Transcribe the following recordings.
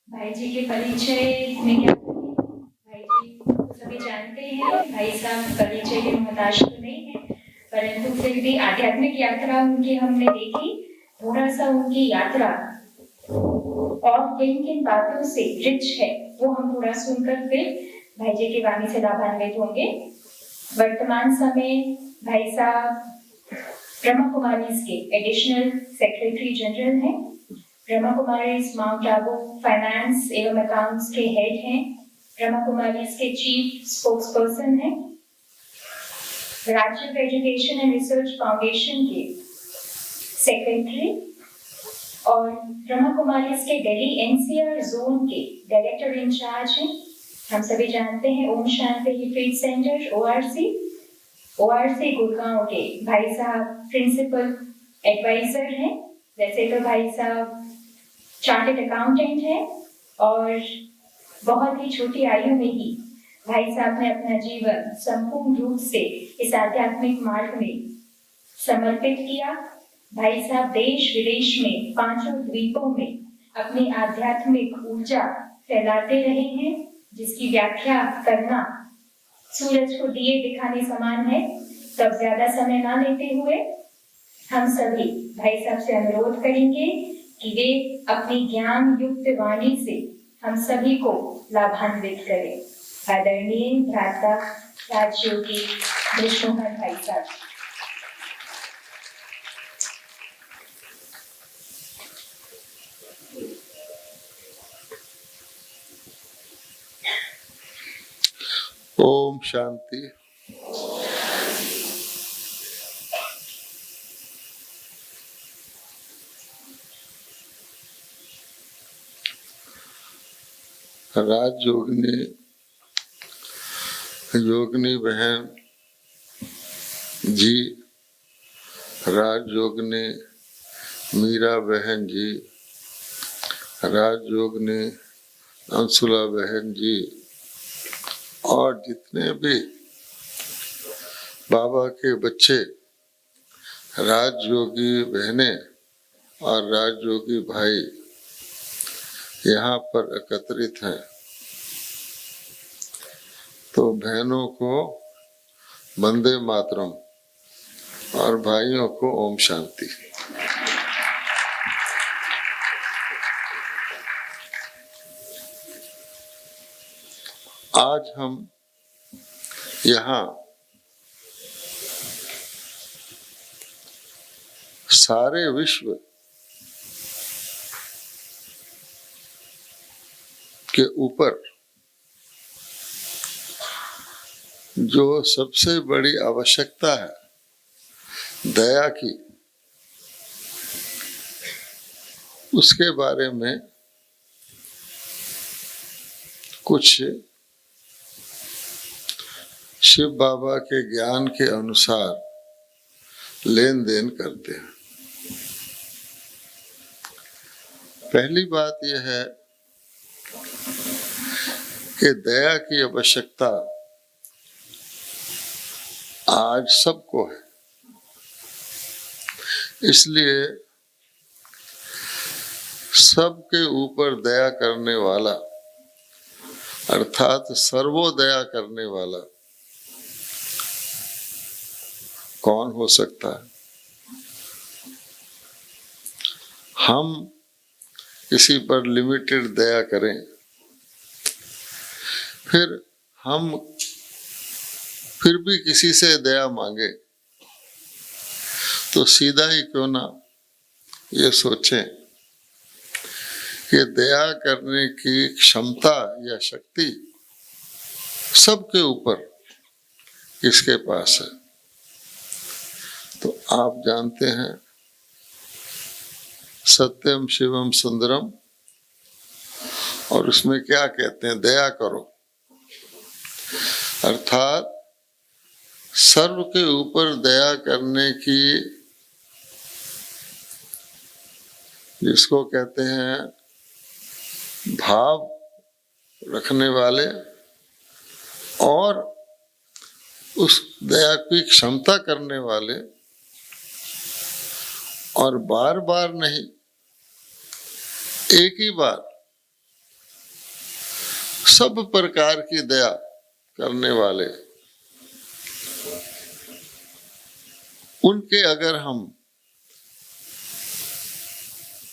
भाई जी के परिचय में क्या कहें? भाई जी को सभी जानते हैं। भाई साहब परिचय के मोहताज तो नहीं है, परंतु फिर भी आध्यात्मिक यात्रा उनकी हमने देखी। थोड़ा सा उनकी यात्रा और किन किन बातों से रिच है वो हम थोड़ा सुनकर फिर भाई जी की वाणी से लाभान्वित होंगे। वर्तमान समय भाई साहब ब्रह्मा कुमारीज के एडिशनल सेक्रेटरी जनरल हैं। ब्रह्मा कुमारीज माउंट आबू फाइनेंस एवं अकाउंट्स के हेड हैं। ब्रह्मा कुमारीज के चीफ स्पोक्स पर्सन हैं। राज्य एजुकेशन एंड रिसर्च फाउंडेशन के सेक्रेटरी और ब्रह्मा कुमारीज के दिल्ली एनसीआर जोन के डायरेक्टर इंचार्ज हैं। हम सभी जानते हैं Om Shanti retreat centre ORC Gurgaon के भाई साहब प्रिंसिपल एडवाइजर हैं। वैसे तो भाई साहब चार्टर्ड अकाउंटेंट है और बहुत ही छोटी आयु में ही भाई साहब ने अपना जीवन संपूर्ण रूप से इस आध्यात्मिक मार्ग में समर्पित किया। भाई साहब देश विदेश में 5 द्वीपों में अपनी आध्यात्मिक ऊर्जा फैलाते रहे हैं, जिसकी व्याख्या करना सूरज को दिए दिखाने समान है। तब ज्यादा समय ना लेते हुए हम सभी भाई साहब से अनुरोध करेंगे कि वे अपनी ज्ञान युक्त वाणी से हम सभी को लाभान्वित करें। आदरणीय भ्राता राजयोगी विष्णुहर भाई साहब। ओम शांति। राजयोगिनी योगिनी बहन जी, राजयोगिनी मीरा बहन जी, राजयोगिनी अंशुला बहन जी और जितने भी बाबा के बच्चे राजयोगी बहनें और राजयोगी भाई यहाँ पर एकत्रित हैं, तो बहनों को वंदे मातरम और भाइयों को ओम शांति। आज हम यहाँ सारे विश्व के ऊपर जो सबसे बड़ी आवश्यकता है दया की, उसके बारे में कुछ शिव बाबा के ज्ञान के अनुसार लेन देन करते हैं। पहली बात यह है कि दया की आवश्यकता आज सबको है, इसलिए सबके ऊपर दया करने वाला अर्थात सर्वोदया करने वाला कौन हो सकता है। हम किसी पर लिमिटेड दया करें, फिर हम फिर भी किसी से दया मांगे, तो सीधा ही क्यों ना ये सोचें कि दया करने की क्षमता या शक्ति सबके ऊपर किसके पास है। तो आप जानते हैं सत्यम शिवम सुंदरम, और उसमें क्या कहते हैं, दया करो, अर्थात सर्व के ऊपर दया करने की, जिसको कहते हैं भाव रखने वाले और उस दया की क्षमता करने वाले, और बार बार नहीं, एक ही बार सब प्रकार की दया करने वाले, उनके अगर हम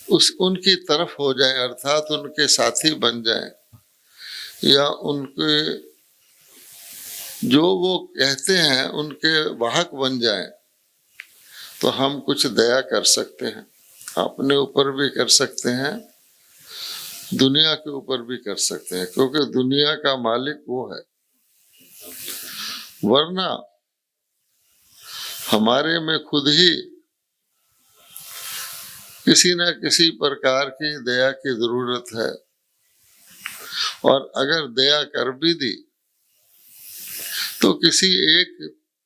उनकी तरफ हो जाएं, अर्थात उनके साथी बन जाएं, या उनके जो वो कहते हैं उनके वाहक बन जाएं, तो हम कुछ दया कर सकते हैं। अपने ऊपर भी कर सकते हैं, दुनिया के ऊपर भी कर सकते हैं, क्योंकि दुनिया का मालिक वो है। वरना हमारे में खुद ही किसी न किसी प्रकार की दया की जरूरत है, और अगर दया कर भी दी तो किसी एक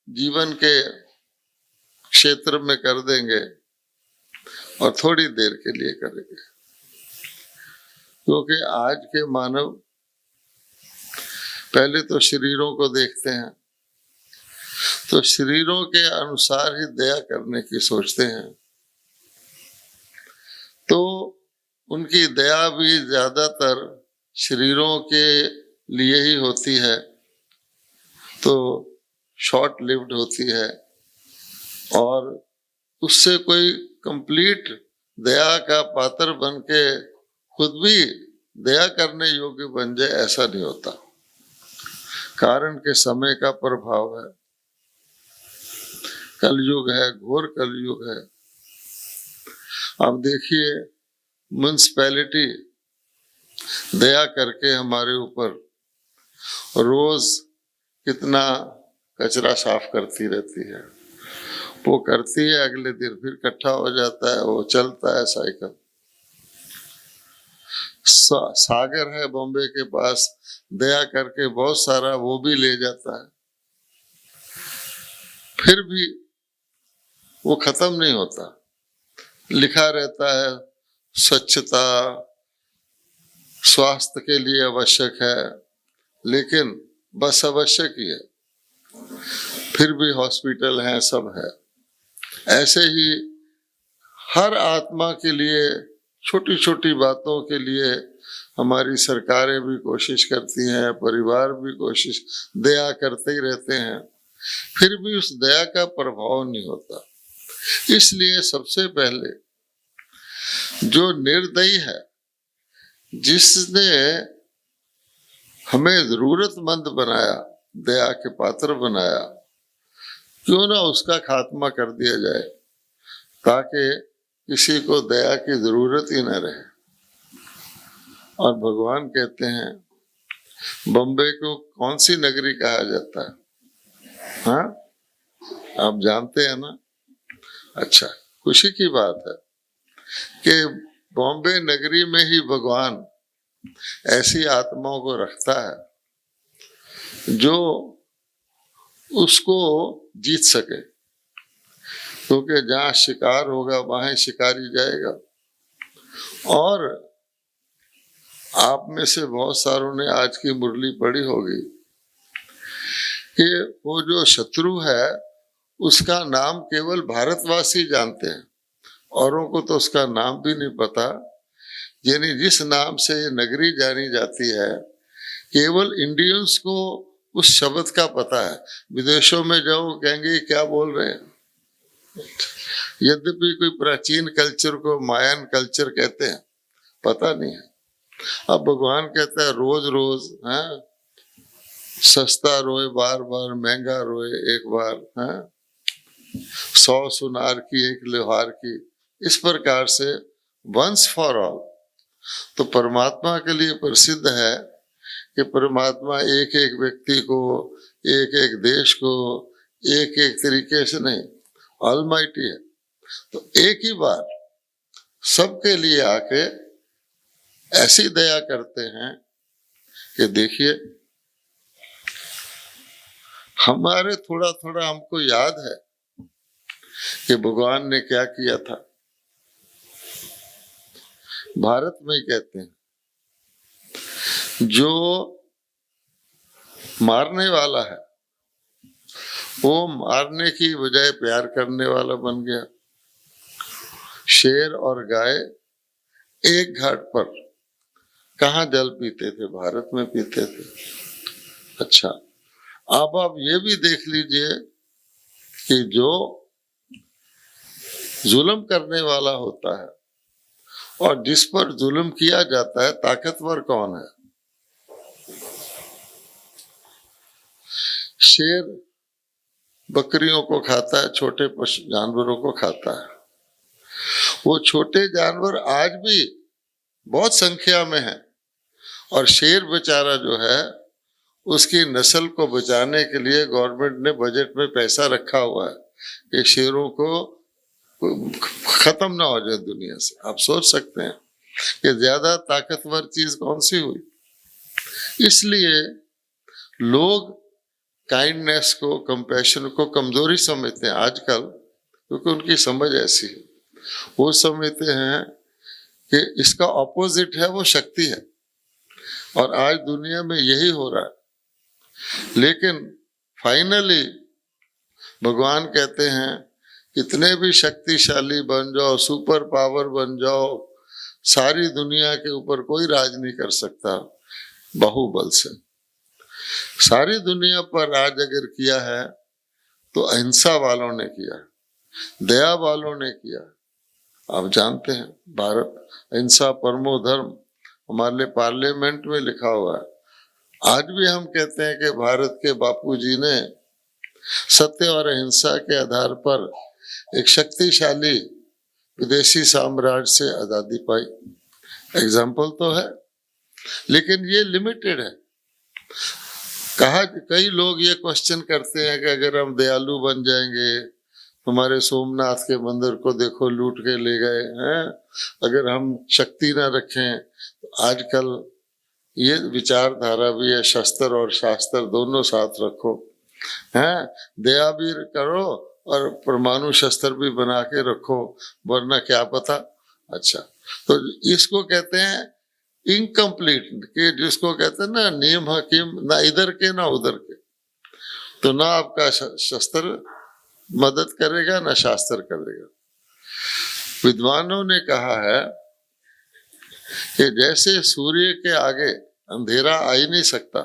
जीवन के क्षेत्र में कर देंगे और थोड़ी देर के लिए करेंगे, क्योंकि आज के मानव पहले तो शरीरों को देखते हैं, तो शरीरों के अनुसार ही दया करने की सोचते हैं, तो उनकी दया भी ज्यादातर शरीरों के लिए ही होती है, तो शॉर्ट लिव्ड होती है, और उससे कोई कंप्लीट दया का पात्र बन के खुद भी दया करने योग्य बन जाए, ऐसा नहीं होता। कारण के समय का प्रभाव है, कलयुग है, घोर कलयुग है। अब देखिए, म्युनिसिपैलिटी दया करके हमारे ऊपर रोज कितना कचरा साफ करती रहती है। वो करती है, अगले दिन फिर इकट्ठा हो जाता है, वो चलता है साइकिल। सागर है बॉम्बे के पास, दया करके बहुत सारा वो भी ले जाता है, फिर भी वो खत्म नहीं होता। लिखा रहता है स्वच्छता स्वास्थ्य के लिए आवश्यक है, लेकिन बस आवश्यक ही है, फिर भी हॉस्पिटल है, सब है। ऐसे ही हर आत्मा के लिए, छोटी छोटी बातों के लिए हमारी सरकारें भी कोशिश करती हैं, परिवार भी कोशिश दया करते ही रहते हैं, फिर भी उस दया का प्रभाव नहीं होता। इसलिए सबसे पहले जो निर्दयी है, जिसने हमें जरूरतमंद बनाया, दया के पात्र बनाया, क्यों ना उसका खात्मा कर दिया जाए, ताकि किसी को दया की जरूरत ही न रहे। और भगवान कहते हैं, बम्बे को कौन सी नगरी कहा जाता है? हाँ, आप जानते हैं ना? अच्छा, खुशी की बात है कि बॉम्बे नगरी में ही भगवान ऐसी आत्माओं को रखता है जो उसको जीत सके, क्योंकि जहाँ शिकार होगा वहां शिकारी जाएगा। और आप में से बहुत सारों ने आज की मुरली पढ़ी होगी कि वो जो शत्रु है उसका नाम केवल भारतवासी जानते हैं, औरों को तो उसका नाम भी नहीं पता। यानी जिस नाम से ये नगरी जानी जाती है, केवल इंडियंस को उस शब्द का पता है। विदेशों में जाओ, कहेंगे क्या बोल रहे हैं। यद्यपि कोई प्राचीन कल्चर को मायन कल्चर कहते हैं, पता नहीं है। अब भगवान कहता है रोज रोज है, सस्ता रोए बार बार, महंगा रोए एक बार, है 100 सुनार की एक लोहार की, इस प्रकार से वंस फॉर ऑल। तो परमात्मा के लिए प्रसिद्ध है कि परमात्मा एक एक व्यक्ति को, एक एक देश को, एक एक तरीके से नहीं, ऑलमाइटी है। तो एक ही बार सबके लिए आके ऐसी दया करते हैं कि देखिए, हमारे थोड़ा थोड़ा हमको याद है कि भगवान ने क्या किया था। भारत में ही कहते हैं, जो मारने वाला है वो मारने की बजाय प्यार करने वाला बन गया। शेर और गाय एक घाट पर कहाँ जल पीते थे? भारत में पीते थे। अच्छा, अब आप ये भी देख लीजिए कि जो जुल्म करने वाला होता है और जिस पर जुल्म किया जाता है, ताकतवर कौन है? शेर बकरियों को खाता है, छोटे पशु जानवरों को खाता है। वो छोटे जानवर आज भी बहुत संख्या में है, और शेर बेचारा जो है, उसकी नस्ल को बचाने के लिए गवर्नमेंट ने बजट में पैसा रखा हुआ है कि शेरों को खत्म ना हो जाए दुनिया से। आप सोच सकते हैं कि ज्यादा ताकतवर चीज कौन सी हुई। इसलिए लोग काइंडनेस को, कंपैशन को कमजोरी समझते हैं आजकल, क्योंकि उनकी समझ ऐसी है। वो समझते हैं कि इसका ऑपोजिट है वो शक्ति है, और आज दुनिया में यही हो रहा है। लेकिन फाइनली भगवान कहते हैं कितने भी शक्तिशाली बन जाओ, सुपर पावर बन जाओ, सारी दुनिया के ऊपर कोई राज नहीं कर सकता बाहुबल से। सारी दुनिया पर राज अगर किया है तो अहिंसा वालों ने किया, दया वालों ने किया। आप जानते हैं भारत अहिंसा परमो धर्म हमारे लिए पार्लियामेंट में लिखा हुआ है। आज भी हम कहते हैं कि भारत के बापूजी ने सत्य और अहिंसा के आधार पर एक शक्तिशाली विदेशी साम्राज्य से आजादी पाई। एग्जाम्पल तो है, लेकिन ये लिमिटेड है। कई लोग ये क्वेश्चन करते हैं कि अगर हम दयालु बन जाएंगे, हमारे सोमनाथ के मंदिर को देखो लूट के ले गए हैं, अगर हम शक्ति ना रखें तो आजकल ये विचारधारा भी है, शस्त्र और शास्त्र दोनों साथ रखो, हैं, दया भी करो और परमाणु शस्त्र भी बना के रखो, वरना क्या पता। अच्छा, तो इसको कहते हैं इनकम्प्लीट, कि जिसको कहते हैं ना नियम हकीम, ना इधर के ना उधर के। तो ना आपका शस्त्र मदद करेगा ना शास्त्र करेगा। विद्वानों ने कहा है कि जैसे सूर्य के आगे अंधेरा आ ही नहीं सकता,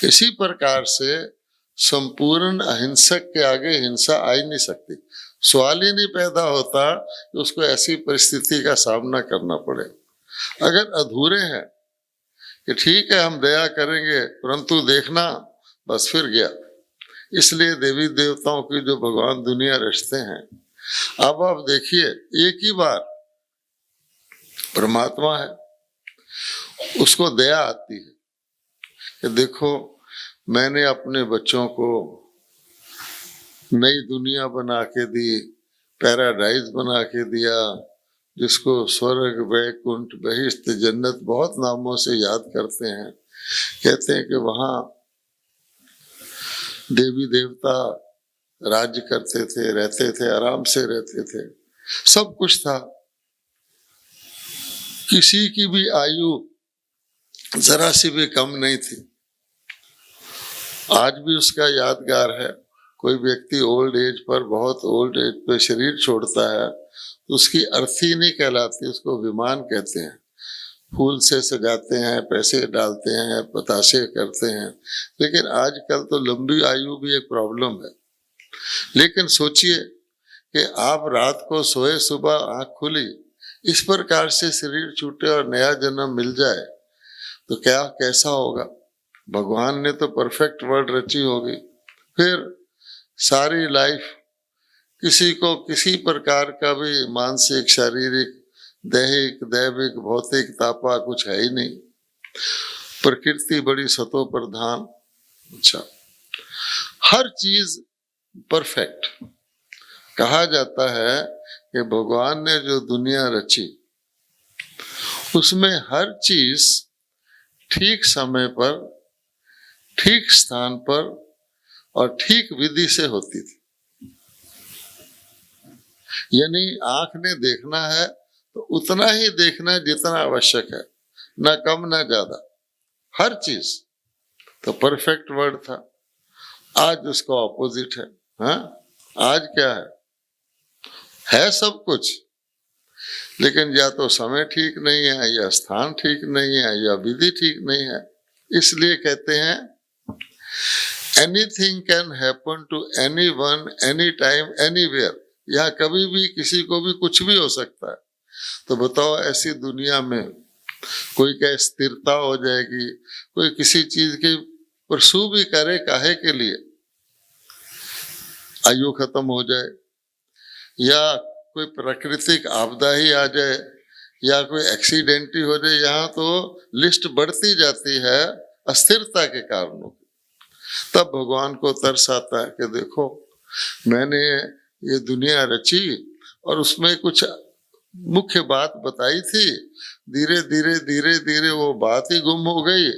इसी प्रकार से संपूर्ण अहिंसक के आगे हिंसा आ ही नहीं सकती। सवाल ही नहीं पैदा होता कि उसको ऐसी परिस्थिति का सामना करना पड़े। अगर अधूरे हैं कि ठीक है हम दया करेंगे, परंतु देखना बस फिर गया। इसलिए देवी देवताओं की जो भगवान दुनिया रचते हैं, अब आप देखिए एक ही बार परमात्मा है, उसको दया आती है कि देखो मैंने अपने बच्चों को नई दुनिया बना के दी, पैराडाइज बना के दिया, जिसको स्वर्ग, वैकुंठ, बहिश्त, जन्नत बहुत नामों से याद करते हैं। कहते हैं कि वहाँ देवी देवता राज्य करते थे, रहते थे, आराम से रहते थे, सब कुछ था। किसी की भी आयु जरा सी भी कम नहीं थी। आज भी उसका यादगार है। कोई व्यक्ति ओल्ड एज पर, बहुत ओल्ड एज पे शरीर छोड़ता है तो उसकी अर्थी नहीं कहलाती, उसको विमान कहते हैं। फूल से सजाते हैं, पैसे डालते हैं, बताशे करते हैं। लेकिन आजकल तो लंबी आयु भी एक प्रॉब्लम है। लेकिन सोचिए कि आप रात को सोए, सुबह आंख खुली, इस प्रकार से शरीर छूटे और नया जन्म मिल जाए तो क्या कैसा होगा। भगवान ने तो परफेक्ट वर्ल्ड रची होगी। फिर सारी लाइफ किसी को किसी प्रकार का भी मानसिक, शारीरिक, दैहिक, दैविक, भौतिक तापा कुछ है ही नहीं। प्रकृति बड़ी सतो प्रधान। अच्छा, हर चीज परफेक्ट। कहा जाता है कि भगवान ने जो दुनिया रची उसमें हर चीज ठीक समय पर, ठीक स्थान पर और ठीक विधि से होती थी। यानी आंख ने देखना है तो उतना ही देखना है जितना आवश्यक है, ना कम ना ज्यादा, हर चीज। तो परफेक्ट वर्ड था। आज उसका ऑपोजिट है। हाँ, आज क्या है सब कुछ, लेकिन या तो समय ठीक नहीं है, या स्थान ठीक नहीं है, या विधि ठीक नहीं है। इसलिए कहते हैं anything can happen to anyone, any time, anywhere. यहाँ कभी भी किसी को भी कुछ भी हो सकता है। तो बताओ ऐसी दुनिया में कोई क्या स्थिरता हो जाएगी? कोई किसी चीज की परसू भी करे काहे के लिए? आयु खत्म हो जाए, या कोई प्राकृतिक आपदा ही आ जाए, या कोई एक्सीडेंट ही हो जाए, यहाँ तो लिस्ट बढ़ती जाती है अस्थिरता के कारणों की। तब भगवान को तरस आता है कि देखो मैंने ये दुनिया रची और उसमें कुछ मुख्य बात बताई थी, धीरे धीरे धीरे धीरे वो बात ही गुम हो गई,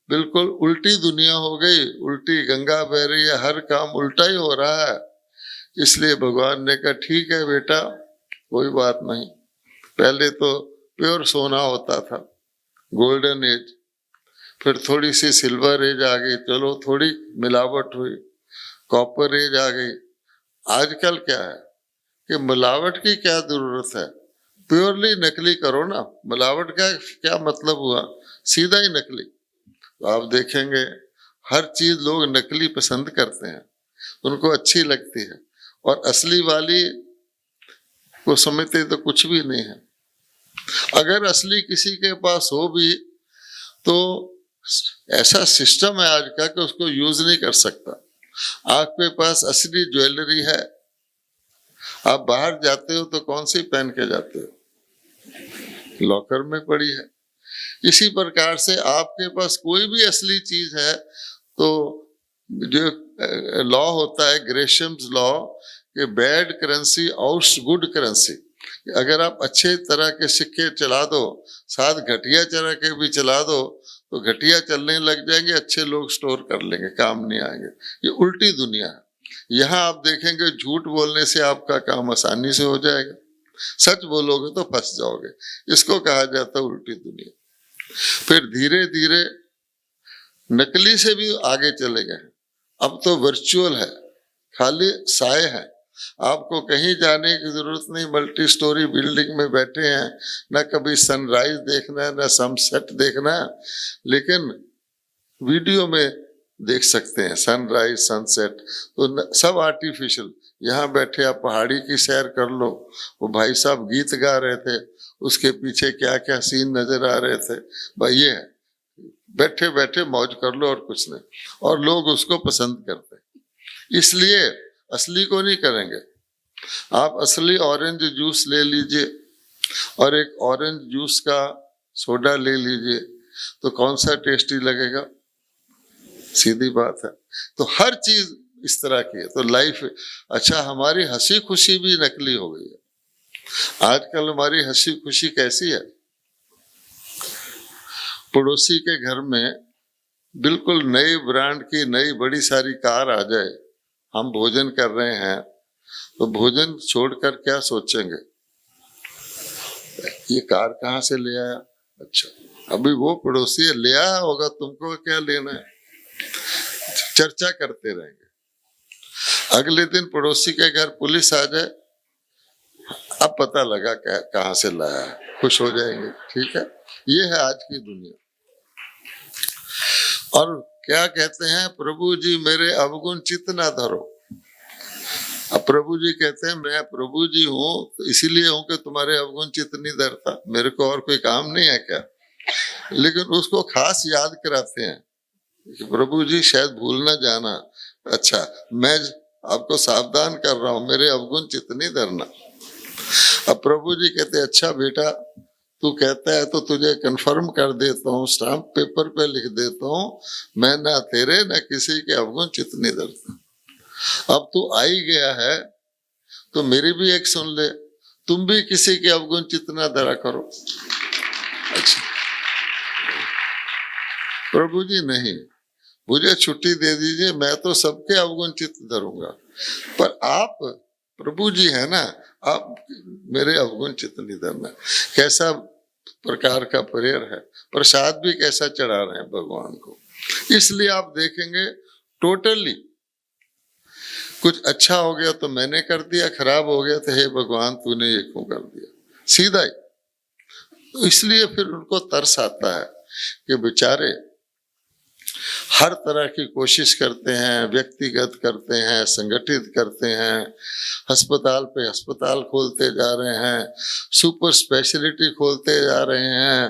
बिल्कुल उल्टी दुनिया हो गई, उल्टी गंगा बह रही है, हर काम उल्टा ही हो रहा है। इसलिए भगवान ने कहा ठीक है बेटा, कोई बात नहीं। पहले तो प्योर सोना होता था, गोल्डन एज, फिर थोड़ी सी सिल्वर एज आ गई, चलो थोड़ी मिलावट हुई, कॉपर एज आ गई। आजकल क्या है कि मिलावट की क्या जरूरत है, प्योरली नकली करो ना। मिलावट का क्या मतलब हुआ, सीधा ही नकली। तो आप देखेंगे हर चीज लोग नकली पसंद करते हैं, उनको अच्छी लगती है, और असली वाली को समझते तो कुछ भी नहीं है। अगर असली किसी के पास हो भी तो ऐसा सिस्टम है आज का कि उसको यूज नहीं कर सकता। आपके पास असली ज्वेलरी है, आप बाहर जाते हो तो कौन सी पहन के जाते हो? लॉकर में पड़ी है। इसी प्रकार से आपके पास कोई भी असली चीज है तो जो लॉ होता है, ग्रेशम्स लॉ, कि bad currency outs good currency. अगर आप अच्छे तरह के सिक्के चला दो, साथ घटिया तरह के भी चला दो, तो घटिया चलने लग जाएंगे, अच्छे लोग स्टोर कर लेंगे, काम नहीं आएंगे। ये उल्टी दुनिया है। यहाँ आप देखेंगे झूठ बोलने से आपका काम आसानी से हो जाएगा, सच बोलोगे तो फंस जाओगे। इसको कहा जाता है उल्टी दुनिया। फिर धीरे धीरे नकली से भी आगे चले गए, अब तो वर्चुअल है, खाली साए है, आपको कहीं जाने की जरूरत नहीं, मल्टी स्टोरी बिल्डिंग में बैठे हैं, ना कभी सनराइज देखना है ना सनसेट देखना है, लेकिन वीडियो में देख सकते हैं सनराइज सनसेट। तो सब आर्टिफिशियल। यहाँ बैठे आप पहाड़ी की सैर कर लो, वो भाई साहब गीत गा रहे थे, उसके पीछे क्या क्या सीन नजर आ रहे थे, भाई ये है, बैठे बैठे मौज कर लो और कुछ नहीं। और लोग उसको पसंद करते हैं, इसलिए असली को नहीं करेंगे। आप असली ऑरेंज जूस ले लीजिए और एक ऑरेंज जूस का सोडा ले लीजिए, तो कौन सा टेस्टी लगेगा? सीधी बात है। तो हर चीज इस तरह की है। तो लाइफ, अच्छा हमारी हंसी खुशी भी नकली हो गई है। आजकल हमारी हंसी खुशी कैसी है, पड़ोसी के घर में बिल्कुल नई ब्रांड की नई बड़ी सारी कार आ जाए, हम भोजन कर रहे हैं तो भोजन छोड़कर क्या सोचेंगे, ये कार कहाँ से ले आया? अच्छा, अभी वो पड़ोसी ले आया होगा, तुमको क्या लेना है? चर्चा करते रहेंगे। अगले दिन पड़ोसी के घर पुलिस आ जाए, अब पता लगा कहाँ से लाया है, खुश हो जाएंगे। ठीक है, ये है आज की दुनिया। और क्या कहते हैं, प्रभु जी मेरे अवगुण चित्त ना धरो। अब प्रभु जी कहते हैं मैं प्रभु जी हूँ तो इसीलिए हूँ कि तुम्हारे अवगुण चित्त नहीं धरता, मेरे को और कोई काम नहीं है क्या? लेकिन उसको खास याद कराते हैं कि प्रभु जी शायद भूल ना जाना, अच्छा मैं आपको सावधान कर रहा हूँ, मेरे अवगुण चित्त नहीं धरना। अब प्रभु जी कहते अच्छा बेटा तू कहता है तो तुझे कंफर्म कर देता हूँ, स्टाम्प पेपर पे लिख देता हूँ, मैं ना तेरे ना किसी के अवगुण चित्त नहीं धरता। अब तू आ ही गया है तो मेरी भी एक सुन ले, तुम भी किसी के अवगुण चित्त ना धरा करो। अच्छा प्रभु जी नहीं, मुझे छुट्टी दे दीजिए, मैं तो सबके अवगुण चित्त धरूंगा, पर आप प्रभु जी है ना, आप मेरे अवगुण चित्त नहीं धरना। कैसा प्रकार का प्रेयर है, प्रसाद भी कैसा चढ़ा रहे हैं भगवान को। इसलिए आप देखेंगे टोटली कुछ अच्छा हो गया तो मैंने कर दिया, खराब हो गया तो हे भगवान तूने ये क्यों कर दिया, सीधा ही। तो इसलिए फिर उनको तरस आता है कि बेचारे हर तरह की कोशिश करते हैं, व्यक्तिगत करते हैं, संगठित करते हैं, अस्पताल पे अस्पताल खोलते जा रहे हैं, सुपर स्पेशलिटी खोलते जा रहे हैं,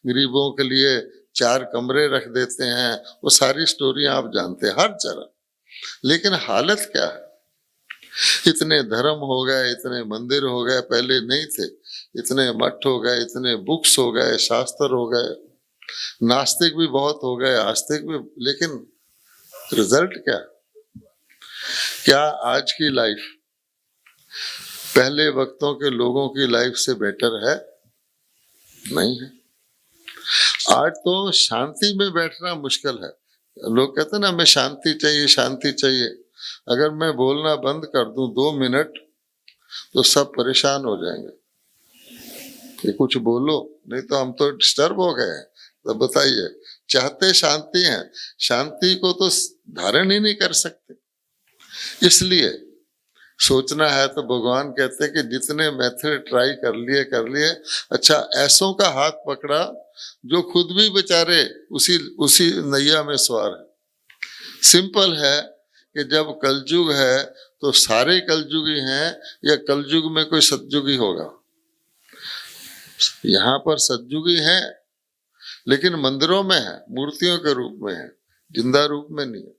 गरीबों के लिए 4 कमरे रख देते हैं। वो सारी स्टोरियां आप जानते हैं हर जगह। लेकिन हालत क्या है? इतने धर्म हो गए, इतने मंदिर हो गए, पहले नहीं थे, इतने मठ हो गए, इतने बुक्स हो गए, शास्त्र हो गए, नास्तिक भी बहुत हो गए, आस्तिक भी। लेकिन रिजल्ट क्या? क्या आज की लाइफ पहले वक्तों के लोगों की लाइफ से बेटर है? नहीं है। आज तो शांति में बैठना मुश्किल है। लोग कहते हैं ना, हमें शांति चाहिए, शांति चाहिए। अगर मैं बोलना बंद कर दूं 2 मिनट तो सब परेशान हो जाएंगे कि कुछ बोलो, नहीं तो हम तो डिस्टर्ब हो गए हैं। तो बताइए, चाहते शांति हैं, शांति को तो धारण ही नहीं कर सकते। इसलिए सोचना है तो भगवान कहते हैं कि जितने मेथड ट्राई कर लिए। अच्छा, ऐसों का हाथ पकड़ा जो खुद भी बेचारे उसी नैया में सवार है। सिंपल है कि जब कलयुग है तो सारे कलयुगी हैं, या कलयुग में कोई सतयुगी होगा? यहाँ पर सतयुगी है, लेकिन मंदिरों में है, मूर्तियों के रूप में है, जिंदा रूप में नहीं है।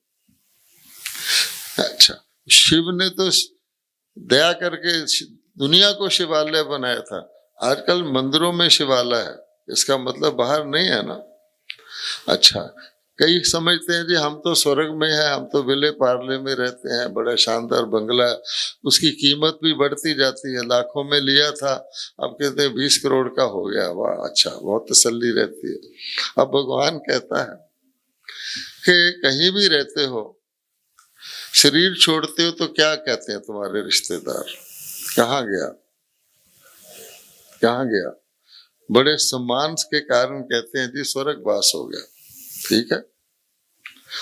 अच्छा, शिव ने तो दया करके दुनिया को शिवालय बनाया था। आजकल मंदिरों में शिवालय है, इसका मतलब बाहर नहीं है ना। अच्छा, कई समझते हैं जी हम तो स्वर्ग में है, हम तो विले पार्ले में रहते हैं, बड़ा शानदार बंगला है, उसकी कीमत भी बढ़ती जाती है। लाखों में लिया था, अब कहते हैं 20 करोड़ का हो गया। वाह, अच्छा, बहुत तसल्ली रहती है। अब भगवान कहता है कि कहीं भी रहते हो, शरीर छोड़ते हो तो क्या कहते हैं तुम्हारे रिश्तेदार? कहाँ गया, कहाँ गया? बड़े सम्मान के कारण कहते हैं जी स्वर्गवास हो गया। ठीक है,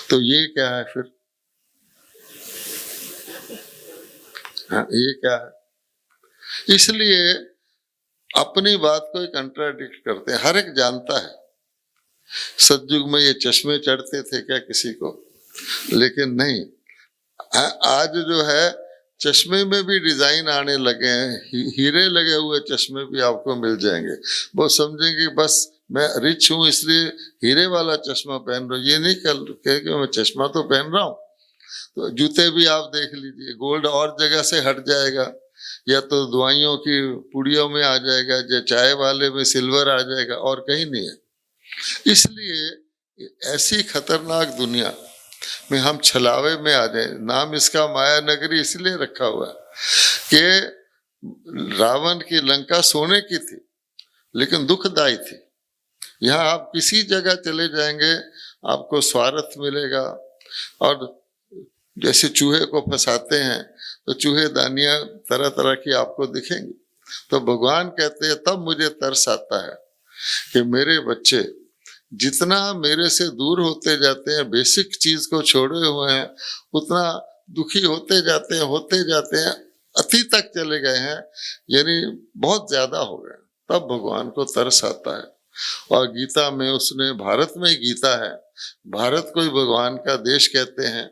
तो ये क्या है फिर? हाँ, ये क्या है? इसलिए अपनी बात को कंट्राडिक्ट करते हैं। हर एक जानता है सतयुग में ये चश्मे चढ़ते थे क्या किसी को? लेकिन नहीं, आज जो है चश्मे में भी डिजाइन आने लगे हैं, हीरे लगे हुए चश्मे भी आपको मिल जाएंगे। वो समझेंगे बस मैं रिच हूं इसलिए हीरे वाला चश्मा पहन रहा हूं। ये नहीं कह के मैं चश्मा तो पहन रहा हूं। तो जूते भी आप देख लीजिए, गोल्ड और जगह से हट जाएगा, या तो दवाइयों की पुड़ियों में आ जाएगा, या चाय वाले में सिल्वर आ जाएगा, और कहीं नहीं है। इसलिए ऐसी खतरनाक दुनिया में हम छलावे में आ जाए। नाम इसका माया नगरी इसलिए रखा हुआ है कि रावण की लंका सोने की थी, लेकिन दुखदाई थी। यहाँ आप किसी जगह चले जाएंगे आपको स्वार्थ मिलेगा, और जैसे चूहे को फंसाते हैं तो चूहे दानियां तरह तरह की आपको दिखेंगी। तो भगवान कहते हैं तब मुझे तरस आता है कि मेरे बच्चे जितना मेरे से दूर होते जाते हैं, बेसिक चीज को छोड़े हुए हैं, उतना दुखी होते जाते हैं, अति तक चले गए हैं, यानी बहुत ज्यादा हो गए। तब भगवान को तरस आता है। और गीता में उसने, भारत में गीता है, भारत को ही भगवान का देश कहते हैं।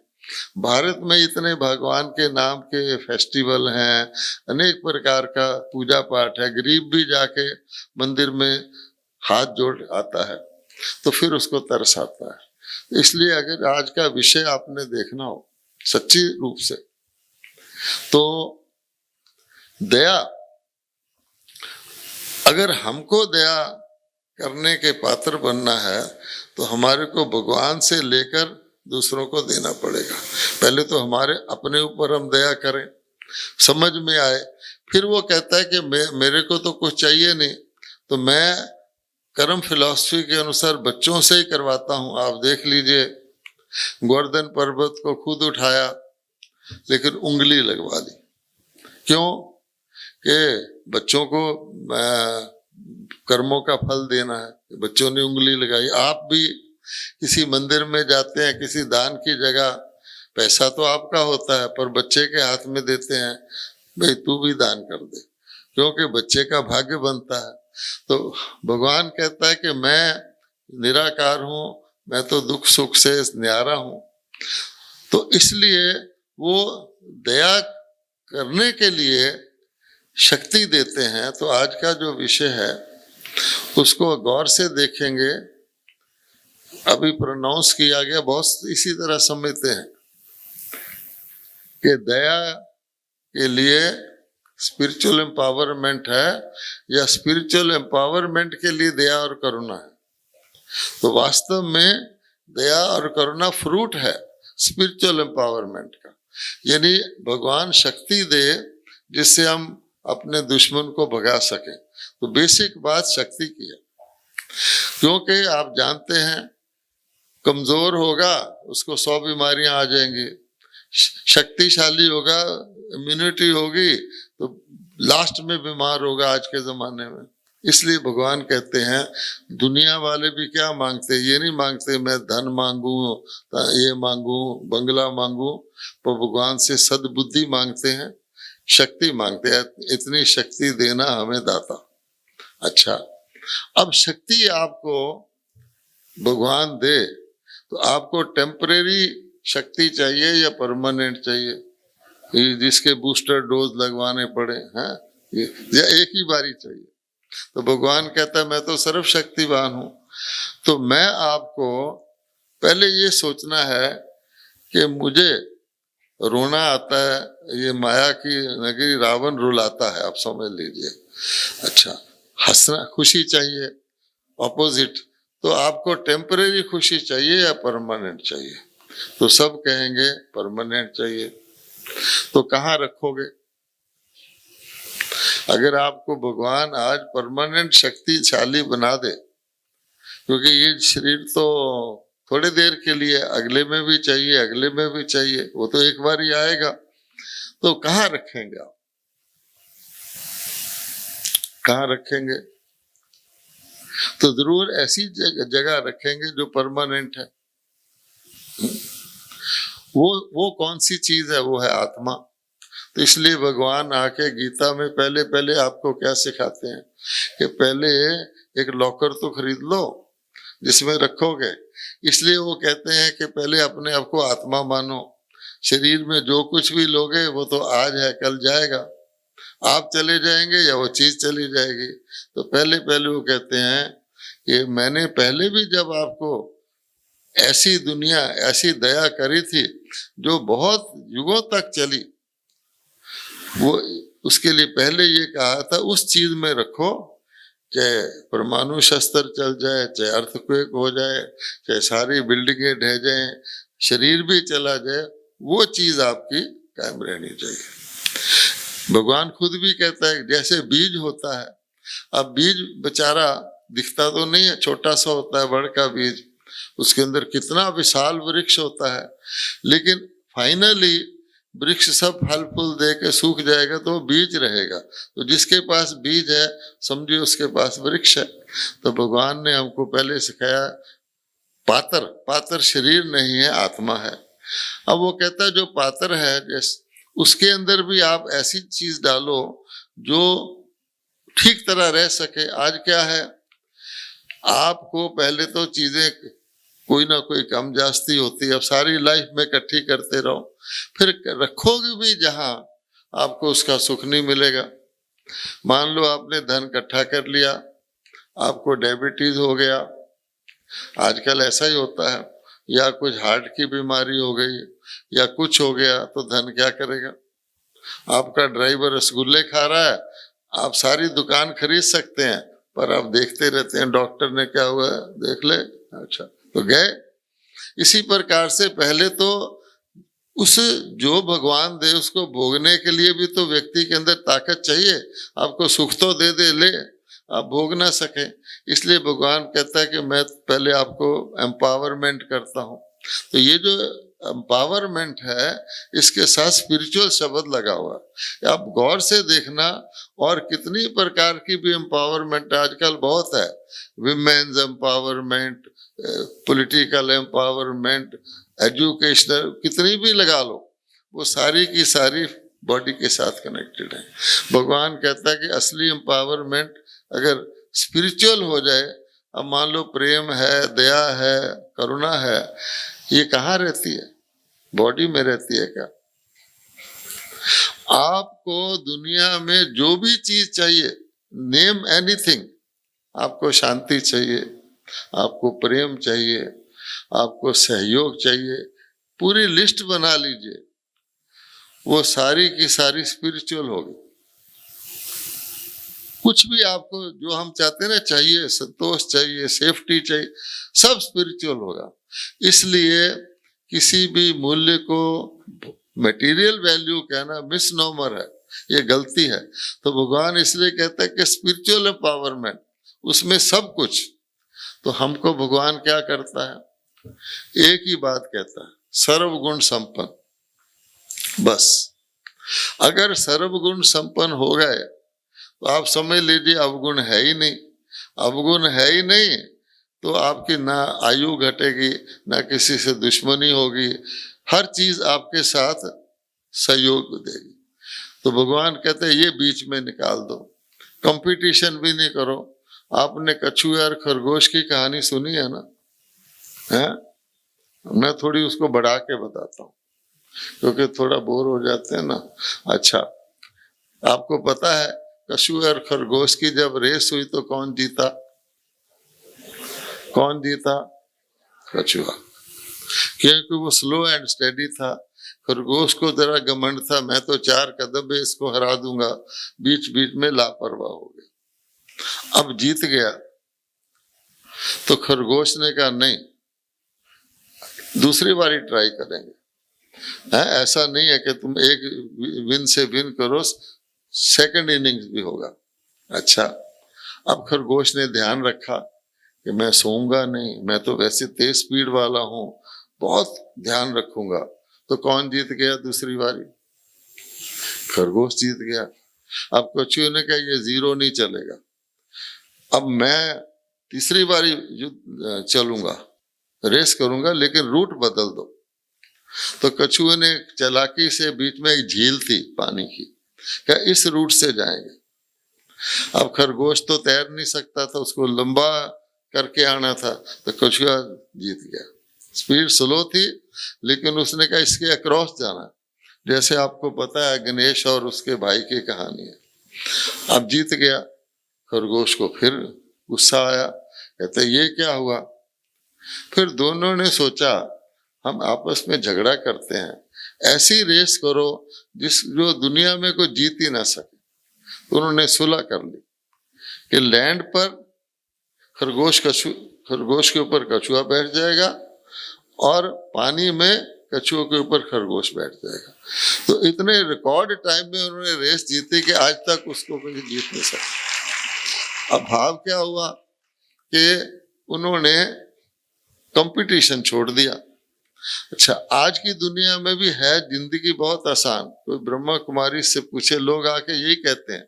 भारत में इतने भगवान के नाम के फेस्टिवल हैं, अनेक प्रकार का पूजा पाठ है, गरीब भी जाके मंदिर में हाथ जोड़ आता है, तो फिर उसको तरस आता है। इसलिए अगर आज का विषय आपने देखना हो सच्ची रूप से, तो दया, अगर हमको दया करने के पात्र बनना है तो हमारे को भगवान से लेकर दूसरों को देना पड़ेगा। पहले तो हमारे अपने ऊपर हम दया करें, समझ में आए। फिर वो कहता है कि मेरे को तो कुछ चाहिए नहीं, तो मैं कर्म फिलॉसफी के अनुसार बच्चों से ही करवाता हूँ। आप देख लीजिए, गोवर्धन पर्वत को खुद उठाया लेकिन उंगली लगवा दी। क्यों? कि बच्चों को कर्मों का फल देना है, बच्चों ने उंगली लगाई। आप भी किसी मंदिर में जाते हैं, किसी दान की जगह, पैसा तो आपका होता है पर बच्चे के हाथ में देते हैं, भाई तू भी दान कर दे, क्योंकि बच्चे का भाग्य बनता है। तो भगवान कहता है कि मैं निराकार हूं, मैं तो दुख सुख से न्यारा हूं। तो इसलिए वो दया करने के लिए शक्ति देते हैं। तो आज का जो विषय है उसको गौर से देखेंगे। अभी प्रोनाउंस किया गया, बहुत इसी तरह समझते हैं कि दया के लिए स्पिरिचुअल एम्पावरमेंट है या स्पिरिचुअल एम्पावरमेंट के लिए दया और करुणा है। तो वास्तव में दया और करुणा फ्रूट है स्पिरिचुअल एम्पावरमेंट का। यानी भगवान शक्ति दे जिससे हम अपने दुश्मन को भगा सकें। तो बेसिक बात शक्ति की है, क्योंकि आप जानते हैं कमजोर होगा उसको 100 बीमारियां आ जाएंगी, शक्तिशाली होगा, इम्यूनिटी होगी तो लास्ट में बीमार होगा आज के जमाने में। इसलिए भगवान कहते हैं दुनिया वाले भी क्या मांगते, ये नहीं मांगते मैं धन मांगू, ये मांगू, बंगला मांगू, पर भगवान से सद्बुद्धि मांगते हैं, शक्ति मांगते हैं। इतनी शक्ति देना हमें दाता। अच्छा, अब शक्ति आपको भगवान दे तो आपको टेम्परेरी शक्ति चाहिए या परमानेंट चाहिए, जिसके बूस्टर डोज लगवाने पड़े हैं, या एक ही बारी चाहिए? तो भगवान कहता है मैं तो सर्वशक्तिवान हूं। तो मैं आपको पहले ये सोचना है कि मुझे रोना आता है, ये माया की नगरी रावण रुलाता है, आप समझ लीजिए। अच्छा, हंसना खुशी चाहिए, ऑपोजिट। तो आपको टेम्परेरी खुशी चाहिए या परमानेंट चाहिए? तो सब कहेंगे परमानेंट चाहिए। तो कहाँ रखोगे? अगर आपको भगवान आज परमानेंट शक्तिशाली बना दे, क्योंकि ये शरीर तो थोड़ी देर के लिए, अगले में भी चाहिए, अगले में भी चाहिए, वो तो एक बार ही आएगा। तो कहाँ रखेंगे आप? कहाँ रखेंगे? तो जरूर ऐसी जगह रखेंगे जो परमानेंट है। वो कौन सी चीज है? वो है आत्मा। तो इसलिए भगवान आके गीता में पहले पहले आपको क्या सिखाते हैं कि पहले एक लॉकर तो खरीद लो जिसमें रखोगे। इसलिए वो कहते हैं कि पहले अपने आप को आत्मा मानो। शरीर में जो कुछ भी लोगे वो तो आज है, कल जाएगा। आप चले जाएंगे या वो चीज चली जाएगी। तो पहले पहले वो कहते हैं कि मैंने पहले भी जब आपको ऐसी दुनिया, ऐसी दया करी थी जो बहुत युगों तक चली, वो उसके लिए पहले ये कहा था उस चीज में रखो, चाहे परमाणु शस्त्र चल जाए, चाहे अर्थक्वेक हो जाए, चाहे सारी बिल्डिंगें ढह जाए, शरीर भी चला जाए, वो चीज आपकी कायम रहनी चाहिए। भगवान खुद भी कहता है जैसे बीज होता है, अब बीज बेचारा दिखता तो नहीं है, छोटा सा होता है, बड़ का बीज, उसके अंदर कितना विशाल वृक्ष होता है, लेकिन फाइनली वृक्ष सब फल फूल दे के सूख जाएगा तो बीज रहेगा। तो जिसके पास बीज है समझिए उसके पास वृक्ष है। तो भगवान ने हमको पहले सिखाया पातर शरीर नहीं है, आत्मा है। अब वो कहता है जो पातर है जैसे उसके अंदर भी आप ऐसी चीज डालो जो ठीक तरह रह सके। आज क्या है, आपको पहले तो चीजें कोई ना कोई कम जास्ती होती है, अब सारी लाइफ में इकट्ठी करते रहो, फिर रखोगे भी जहां आपको उसका सुख नहीं मिलेगा। मान लो आपने धन इकट्ठा कर लिया, आपको डायबिटीज हो गया, आजकल ऐसा ही होता है, या कुछ हार्ट की बीमारी हो गई या कुछ हो गया, तो धन क्या करेगा? आपका ड्राइवर रसगुल्ले खा रहा है, आप सारी दुकान खरीद सकते हैं, पर आप देखते रहते हैं डॉक्टर ने क्या हुआ है देख ले, अच्छा तो गए। इसी प्रकार से पहले तो उस जो भगवान दे उसको भोगने के लिए भी तो व्यक्ति के अंदर ताकत चाहिए। आपको सुख तो दे दे, ले आप भोग ना सके, इसलिए भगवान कहता है कि मैं पहले आपको एम्पावरमेंट करता हूँ। तो ये जो एम्पावरमेंट है इसके साथ स्पिरिचुअल शब्द लगा हुआ है, आप गौर से देखना। और कितनी प्रकार की भी एम्पावरमेंट आजकल बहुत है, women's empowerment, political empowerment, educational, कितनी भी लगा लो, वो सारी की सारी बॉडी के साथ कनेक्टेड है। भगवान कहता है कि असली एम्पावरमेंट अगर स्पिरिचुअल हो जाए, अब मान लो प्रेम है, दया है, करुणा है, ये कहाँ रहती है? बॉडी में रहती है क्या? आपको दुनिया में जो भी चीज चाहिए, नेम एनीथिंग, आपको शांति चाहिए, आपको प्रेम चाहिए, आपको सहयोग चाहिए, पूरी लिस्ट बना लीजिए, वो सारी की सारी स्पिरिचुअल होगी। कुछ भी आपको जो हम चाहते हैं ना चाहिए, संतोष चाहिए, सेफ्टी चाहिए, सब स्पिरिचुअल होगा। इसलिए किसी भी मूल्य को मटेरियल वैल्यू कहना मिसनोमर है, ये गलती है। तो भगवान इसलिए कहता है कि स्पिरिचुअल एम्पावरमेंट, उसमें सब कुछ। तो हमको भगवान क्या करता है? एक ही बात कहता है, सर्वगुण संपन्न। बस अगर सर्वगुण संपन्न हो गए तो आप समझ लीजिए अवगुण है ही नहीं। अवगुण है ही नहीं तो आपकी ना आयु घटेगी, ना किसी से दुश्मनी होगी, हर चीज आपके साथ सहयोग देगी। तो भगवान कहते हैं ये बीच में निकाल दो, कंपटीशन भी नहीं करो। आपने कछुए और खरगोश की कहानी सुनी है ना? है? मैं थोड़ी उसको बढ़ा के बताता हूँ क्योंकि थोड़ा बोर हो जाते हैं ना। अच्छा, आपको पता है कछुए और खरगोश की जब रेस हुई तो कौन जीता? कौन जीता? कछुआ, क्योंकि वो स्लो एंड स्टेडी था। खरगोश को जरा घमंड था, मैं तो 4 कदम में इसको हरा दूंगा, बीच बीच में लापरवाह हो गया। अब जीत गया तो खरगोश ने कहा नहीं, दूसरी बारी ट्राई करेंगे। है? ऐसा नहीं है कि तुम एक विन से विन करो, सेकंड इनिंग्स भी होगा। अच्छा, अब खरगोश ने ध्यान रखा कि मैं सोऊंगा नहीं, मैं तो वैसे तेज स्पीड वाला हूं, बहुत ध्यान रखूंगा। तो कौन जीत गया दूसरी बारी? खरगोश जीत गया। अब कछुए ने कहा ये 0 नहीं चलेगा, अब मैं तीसरी बारी चलूंगा, रेस करूंगा, लेकिन रूट बदल दो। तो कछुए ने चालाकी से, बीच में एक झील थी पानी की, क्या इस रूट से जाएंगे। अब खरगोश तो तैर नहीं सकता था, उसको लंबा करके आना था, तो कछुआ जीत गया। स्पीड स्लो थी लेकिन उसने कहा इसके अक्रॉस जाना। जैसे आपको पता है गणेश और उसके भाई की कहानी है। अब जीत गया। खरगोश को फिर गुस्सा आया, कहते ये क्या हुआ? फिर दोनों ने सोचा हम आपस में झगड़ा करते हैं, ऐसी रेस करो जो दुनिया में कोई जीत ही ना सके। तो उन्होंने सुलह कर ली कि लैंड पर खरगोश के ऊपर कछुआ बैठ जाएगा और पानी में कछुओं के ऊपर खरगोश बैठ जाएगा। तो इतने रिकॉर्ड टाइम में उन्होंने रेस जीती कि आज तक उसको कोई जीत नहीं सका। अब भाव क्या हुआ कि उन्होंने कंपटीशन छोड़ दिया। अच्छा, आज की दुनिया में भी है जिंदगी बहुत आसान। कोई ब्रह्मा कुमारी से पूछे, लोग आके यही कहते हैं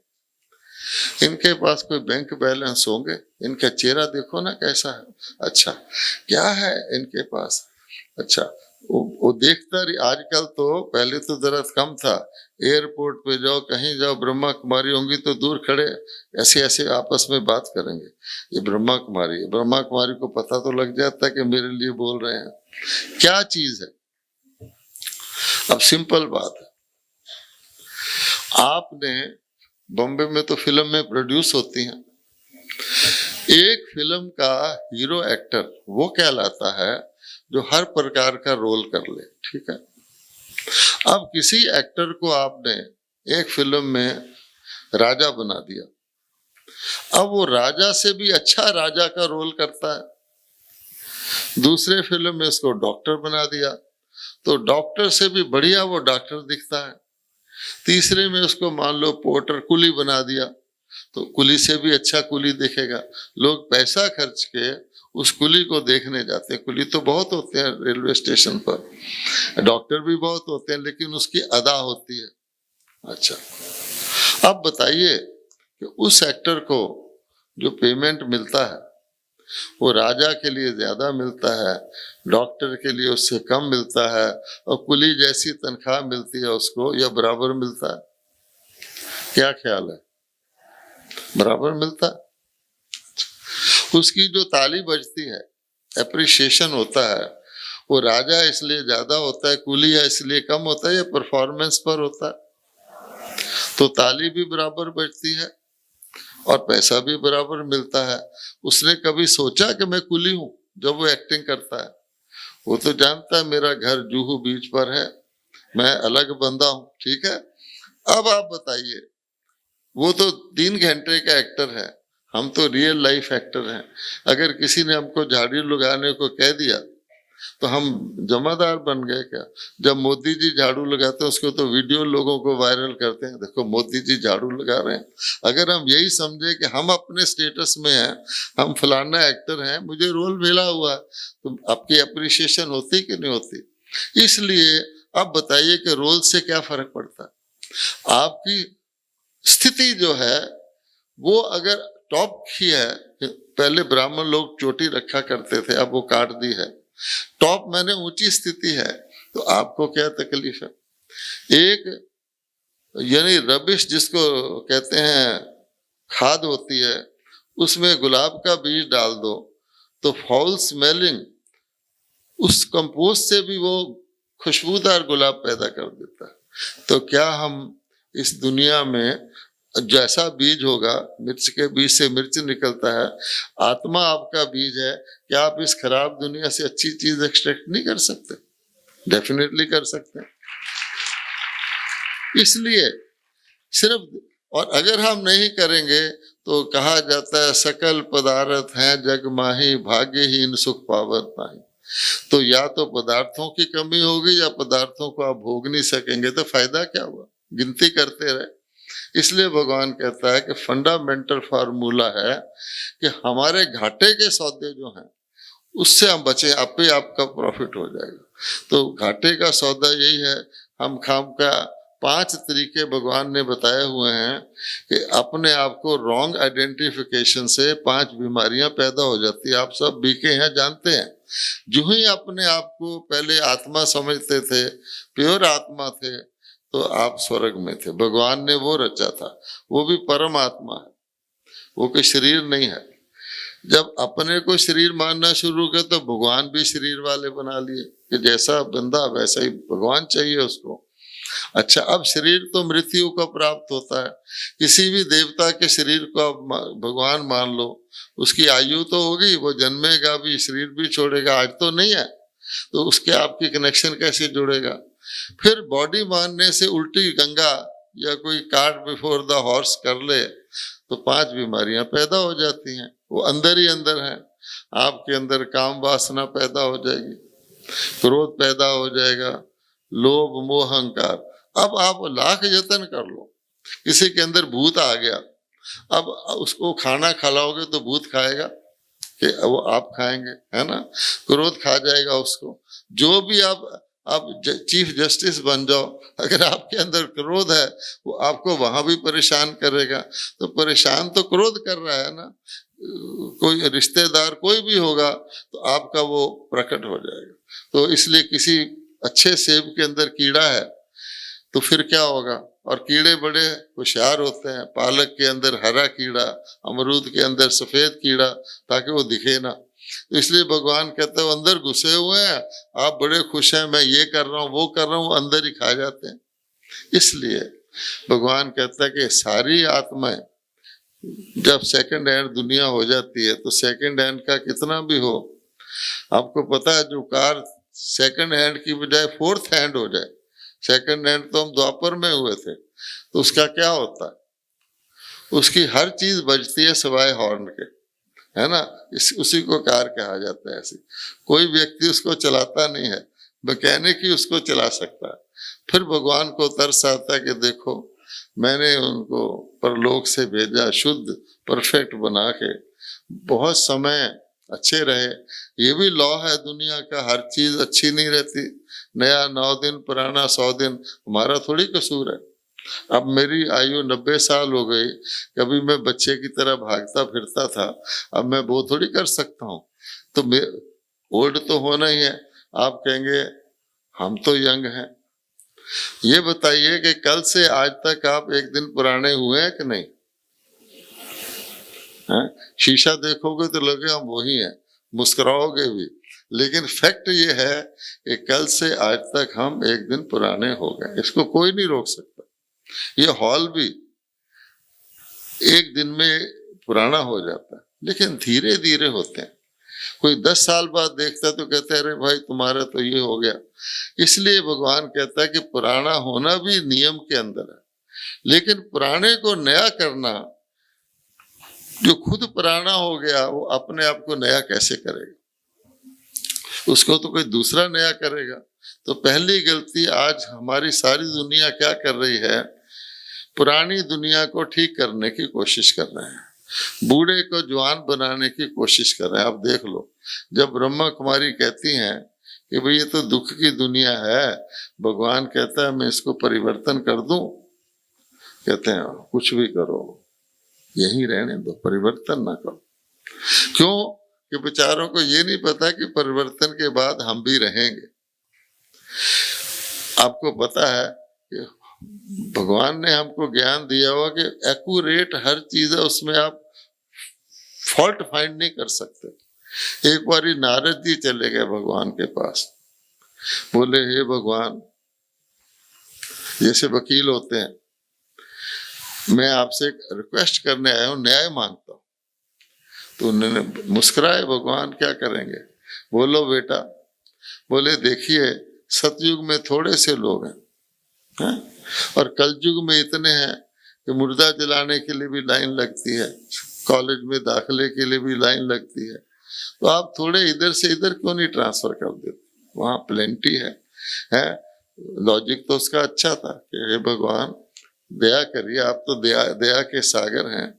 इनके पास कोई बैंक बैलेंस होंगे, इनका चेहरा देखो ना कैसा है। अच्छा, क्या है इनके पास? अच्छा, वो देखता रही। आजकल तो, पहले तो जरा कम था, एयरपोर्ट पे जाओ, कहीं जाओ, ब्रह्मा कुमारी होंगी तो दूर खड़े ऐसे ऐसे आपस में बात करेंगे, ये ब्रह्मा कुमारी है। ब्रह्मा कुमारी को पता तो लग जाता है कि मेरे लिए बोल रहे हैं। क्या चीज है? अब सिंपल बात है, आपने बॉम्बे में तो फिल्म में प्रोड्यूस होती हैं, एक फिल्म का हीरो एक्टर वो कहलाता है जो हर प्रकार का रोल कर ले। ठीक है, अब किसी एक्टर को आपने एक फिल्म में राजा बना दिया, अब वो राजा से भी अच्छा राजा का रोल करता है। दूसरे फिल्म में उसको डॉक्टर बना दिया तो डॉक्टर से भी बढ़िया वो डॉक्टर दिखता है। तीसरे में उसको मान लो पोर्टर, कुली बना दिया तो कुली से भी अच्छा कुली दिखेगा। लोग पैसा खर्च के उस कुली को देखने जाते हैं। कुली तो बहुत होते हैं रेलवे स्टेशन पर, डॉक्टर भी बहुत होते हैं, लेकिन उसकी अदा होती है। अच्छा, अब बताइए कि उस एक्टर को जो पेमेंट मिलता है वो राजा के लिए ज्यादा मिलता है, डॉक्टर के लिए उससे कम मिलता है, और कुली जैसी तनख्वाह मिलती है उसको या बराबर मिलता है? क्या ख्याल है? बराबर मिलता है? उसकी जो ताली बजती है, एप्रिसिएशन होता है, वो राजा इसलिए ज्यादा होता है, कुलिया इसलिए कम होता है, ये परफॉर्मेंस पर होता है। तो ताली भी बराबर बजती है और पैसा भी बराबर मिलता है। उसने कभी सोचा कि मैं कुली हूं जब वो एक्टिंग करता है? वो तो जानता है मेरा घर जूहू बीच पर है, मैं अलग बंदा हूं, ठीक है। अब आप बताइए, वो तो 3 घंटे का एक्टर है, हम तो रियल लाइफ एक्टर हैं। अगर किसी ने हमको झाड़ू लगाने को कह दिया तो हम जमादार बन गए क्या? जब मोदी जी झाड़ू लगाते हैं उसको तो वीडियो लोगों को वायरल करते हैं, देखो मोदी जी झाड़ू लगा रहे हैं। अगर हम यही समझे कि हम अपने स्टेटस में हैं, हम फलाना एक्टर हैं, मुझे रोल मिला हुआ है, तो आपकी अप्रिसिएशन होती कि नहीं होती? इसलिए आप बताइए कि रोल से क्या फर्क पड़ता है? आपकी स्थिति जो है वो अगर टॉप की है, पहले ब्राह्मण लोग चोटी रखा करते थे, अब वो काट दी है, टॉप मैंने ऊंची स्थिति है, तो आपको क्या तकलीफ है? एक यानी रबिश जिसको कहते हैं खाद होती है, उसमें गुलाब का बीज डाल दो तो फाउल स्मेलिंग उस कंपोस्ट से भी वो खुशबूदार गुलाब पैदा कर देता है। तो क्या हम इस दुनिया में जैसा बीज होगा, मिर्च के बीज से मिर्च निकलता है, आत्मा आपका बीज है, क्या आप इस खराब दुनिया से अच्छी चीज एक्सट्रैक्ट नहीं कर सकते? डेफिनेटली कर सकते हैं। इसलिए सिर्फ, और अगर हम नहीं करेंगे तो कहा जाता है सकल पदार्थ हैं जग माही, भाग्यहीन सुख पावत नाही। तो या तो पदार्थों की कमी होगी या पदार्थों को आप भोग नहीं सकेंगे, तो फायदा क्या हुआ? गिनती करते रहे। इसलिए भगवान कहता है कि फंडामेंटल फार्मूला है कि हमारे घाटे के सौदे जो हैं उससे हम बचें, आप ही आपका प्रॉफिट हो जाएगा। तो घाटे का सौदा यही है, हम खाम का 5 तरीके भगवान ने बताए हुए हैं कि अपने आप को रॉन्ग आइडेंटिफिकेशन से 5 बीमारियां पैदा हो जाती है। आप सब बीके हैं, जानते हैं। जो ही अपने आप को पहले आत्मा समझते थे, प्योर आत्मा थे, तो आप स्वर्ग में थे। भगवान ने वो रचा था, वो भी परमात्मा है, वो कोई शरीर नहीं है। जब अपने को शरीर मानना शुरू किया तो भगवान भी शरीर वाले बना लिए कि जैसा बंदा वैसा ही भगवान चाहिए उसको। अच्छा, अब शरीर तो मृत्यु को प्राप्त होता है। किसी भी देवता के शरीर को आप भगवान मान लो, उसकी आयु तो होगी, वो जन्मेगा भी, शरीर भी छोड़ेगा, आज तो नहीं है, तो उसके आपकी कनेक्शन कैसे जुड़ेगा? फिर बॉडी मानने से उल्टी गंगा या कोई कार्ट बिफोर द हॉर्स कर ले तो 5 बीमारियां पैदा हो जाती हैं। वो अंदर ही अंदर है। आपके अंदर काम वासना पैदा हो जाएगी, क्रोध पैदा हो जाएगा, लोभ मोह अहंकार। अब आप लाख यत्न कर लो, किसी के अंदर भूत आ गया, अब उसको खाना खिलाओगे तो भूत खाएगा कि वो आप खाएंगे, है ना? क्रोध खा जाएगा उसको। जो भी आप चीफ जस्टिस बन जाओ, अगर आपके अंदर क्रोध है वो आपको वहां भी परेशान करेगा। तो परेशान तो क्रोध कर रहा है ना, कोई रिश्तेदार कोई भी होगा तो आपका वो प्रकट हो जाएगा। तो इसलिए किसी अच्छे सेब के अंदर कीड़ा है तो फिर क्या होगा? और कीड़े बड़े होशियार होते हैं, पालक के अंदर हरा कीड़ा, अमरूद के अंदर सफेद कीड़ा, ताकि वो दिखे ना। तो इसलिए भगवान कहते हैं अंदर घुसे हुए हैं, आप बड़े खुश हैं, मैं ये कर रहा हूँ वो कर रहा हूँ, अंदर ही खा जाते हैं। इसलिए भगवान कहता है कि सारी आत्माएं जब सेकंड हैंड दुनिया हो जाती है तो सेकंड हैंड का कितना भी हो, आपको पता है जो कार सेकंड हैंड की बजाय 4th हैंड हो जाए, सेकंड हैंड तो हम द्वापर में हुए थे, तो उसका क्या होता है? उसकी हर चीज बजती है सिवाय हॉर्न के, है ना? उसी को कार कहा जाता है। ऐसी कोई व्यक्ति उसको चलाता नहीं है, मैकेनिक ही उसको चला सकता है। फिर भगवान को तरस आता है कि देखो मैंने उनको परलोक से भेजा, शुद्ध परफेक्ट बना के, बहुत समय अच्छे रहे। ये भी लॉ है दुनिया का, हर चीज अच्छी नहीं रहती। नया 9 दिन, पुराना 100 दिन, हमारा थोड़ी कसूर है। अब मेरी आयु 90 साल हो गई, कभी मैं बच्चे की तरह भागता फिरता था, अब मैं वो थोड़ी कर सकता हूँ। तो ओल्ड तो होना ही है। आप कहेंगे हम तो यंग हैं। ये बताइए कि कल से आज तक आप एक दिन पुराने हुए हैं कि नहीं? हैं? शीशा देखोगे तो लगे हम वही हैं, मुस्कुराओगे भी, लेकिन फैक्ट ये है कि कल से आज तक हम एक दिन पुराने हो गए, इसको कोई नहीं रोक सकता। ये हॉल भी एक दिन में पुराना हो जाता है, लेकिन धीरे धीरे होते हैं। कोई 10 साल बाद देखता तो कहता है अरे भाई तुम्हारा तो ये हो गया। इसलिए भगवान कहता है कि पुराना होना भी नियम के अंदर है, लेकिन पुराने को नया करना, जो खुद पुराना हो गया वो अपने आप को नया कैसे करेगा? उसको तो कोई दूसरा नया करेगा। तो पहली गलती आज हमारी सारी दुनिया क्या कर रही है, पुरानी दुनिया को ठीक करने की कोशिश कर रहे हैं, बूढ़े को जवान बनाने की कोशिश कर रहे हैं। आप देख लो, जब ब्रह्मा कुमारी कहती हैं कि भाई ये तो दुख की दुनिया है, भगवान कहता है मैं इसको परिवर्तन कर दूं, कहते हैं कुछ भी करो, यही रहने दो, परिवर्तन ना करो। क्यों? कि बेचारों को ये नहीं पता कि परिवर्तन के बाद हम भी रहेंगे। आपको पता है कि भगवान ने हमको ज्ञान दिया हुआ कि एक्यूरेट हर चीज है, उसमें आप फॉल्ट फाइंड नहीं कर सकते। एक बार नारद जी चले गए भगवान के पास, बोले हे भगवान, जैसे वकील होते हैं, मैं आपसे एक रिक्वेस्ट करने आया हूं, न्याय मांगता हूं। तो उन्होंने मुस्कुराए, भगवान क्या करेंगे? बोलो बेटा। बोले देखिए सतयुग में थोड़े से लोग हैं, और कलयुग में इतने हैं कि मुर्दा जलाने के लिए भी लाइन लगती है, कॉलेज में दाखिले के लिए भी लाइन लगती है। तो आप थोड़े इधर से इधर क्यों नहीं ट्रांसफर कर देते? वहां प्लेंटी है? लॉजिक तो उसका अच्छा था कि हे भगवान दया करिए, आप तो दया के सागर हैं,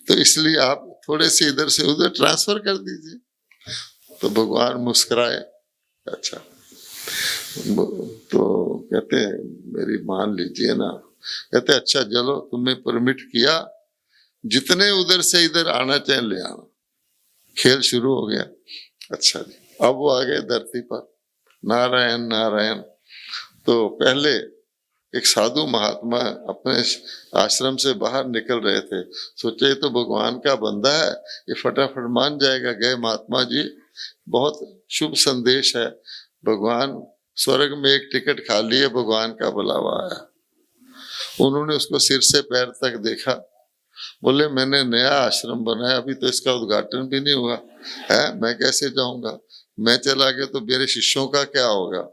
तो इसलिए आप थोड़े से इधर से उधर ट्रांसफर कर दीजिए। तो भगवान मुस्कुराए, अच्छा। तो कहते मेरी मान लीजिए ना, कहते अच्छा चलो तुमने परमिट किया, जितने उधर से इधर आना चाहे ले आना। खेल शुरू हो गया। अच्छा जी, अब वो आ गए धरती पर, नारायण नारायण। तो पहले एक साधु महात्मा अपने आश्रम से बाहर निकल रहे थे, सोचे तो भगवान का बंदा है, ये फटाफट मान जाएगा। गए महात्मा जी, बहुत शुभ संदेश है, भगवान स्वर्ग में एक टिकट खाली है, भगवान का बुलावा आया। उन्होंने उसको सिर से पैर तक देखा, बोले मैंने नया आश्रम बनाया, अभी तो इसका उद्घाटन भी नहीं हुआ है, मैं कैसे जाऊंगा? मैं चला गया तो मेरे शिष्यों का क्या होगा?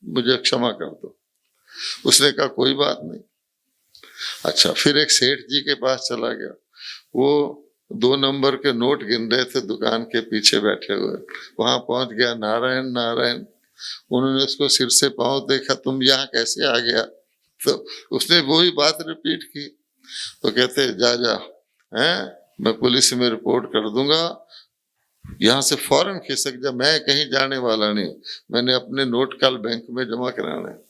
मुझे क्षमा कर दो। उसने कहा कोई बात नहीं। अच्छा, फिर एक सेठ जी के पास चला गया, वो 2 नंबर के नोट गिन रहे थे दुकान के पीछे बैठे हुए, वहां पहुंच गया, नारायण नारायण। उन्होंने उसको सिर से पांव देखा, तुम यहाँ कैसे आ गया? तो उसने वही बात रिपीट की। तो कहते जा जा, हैं मैं पुलिस में रिपोर्ट कर दूंगा, यहाँ से फौरन खिसक जा, मैं कहीं जाने वाला नहीं, मैंने अपने नोट कल बैंक में जमा कराना है।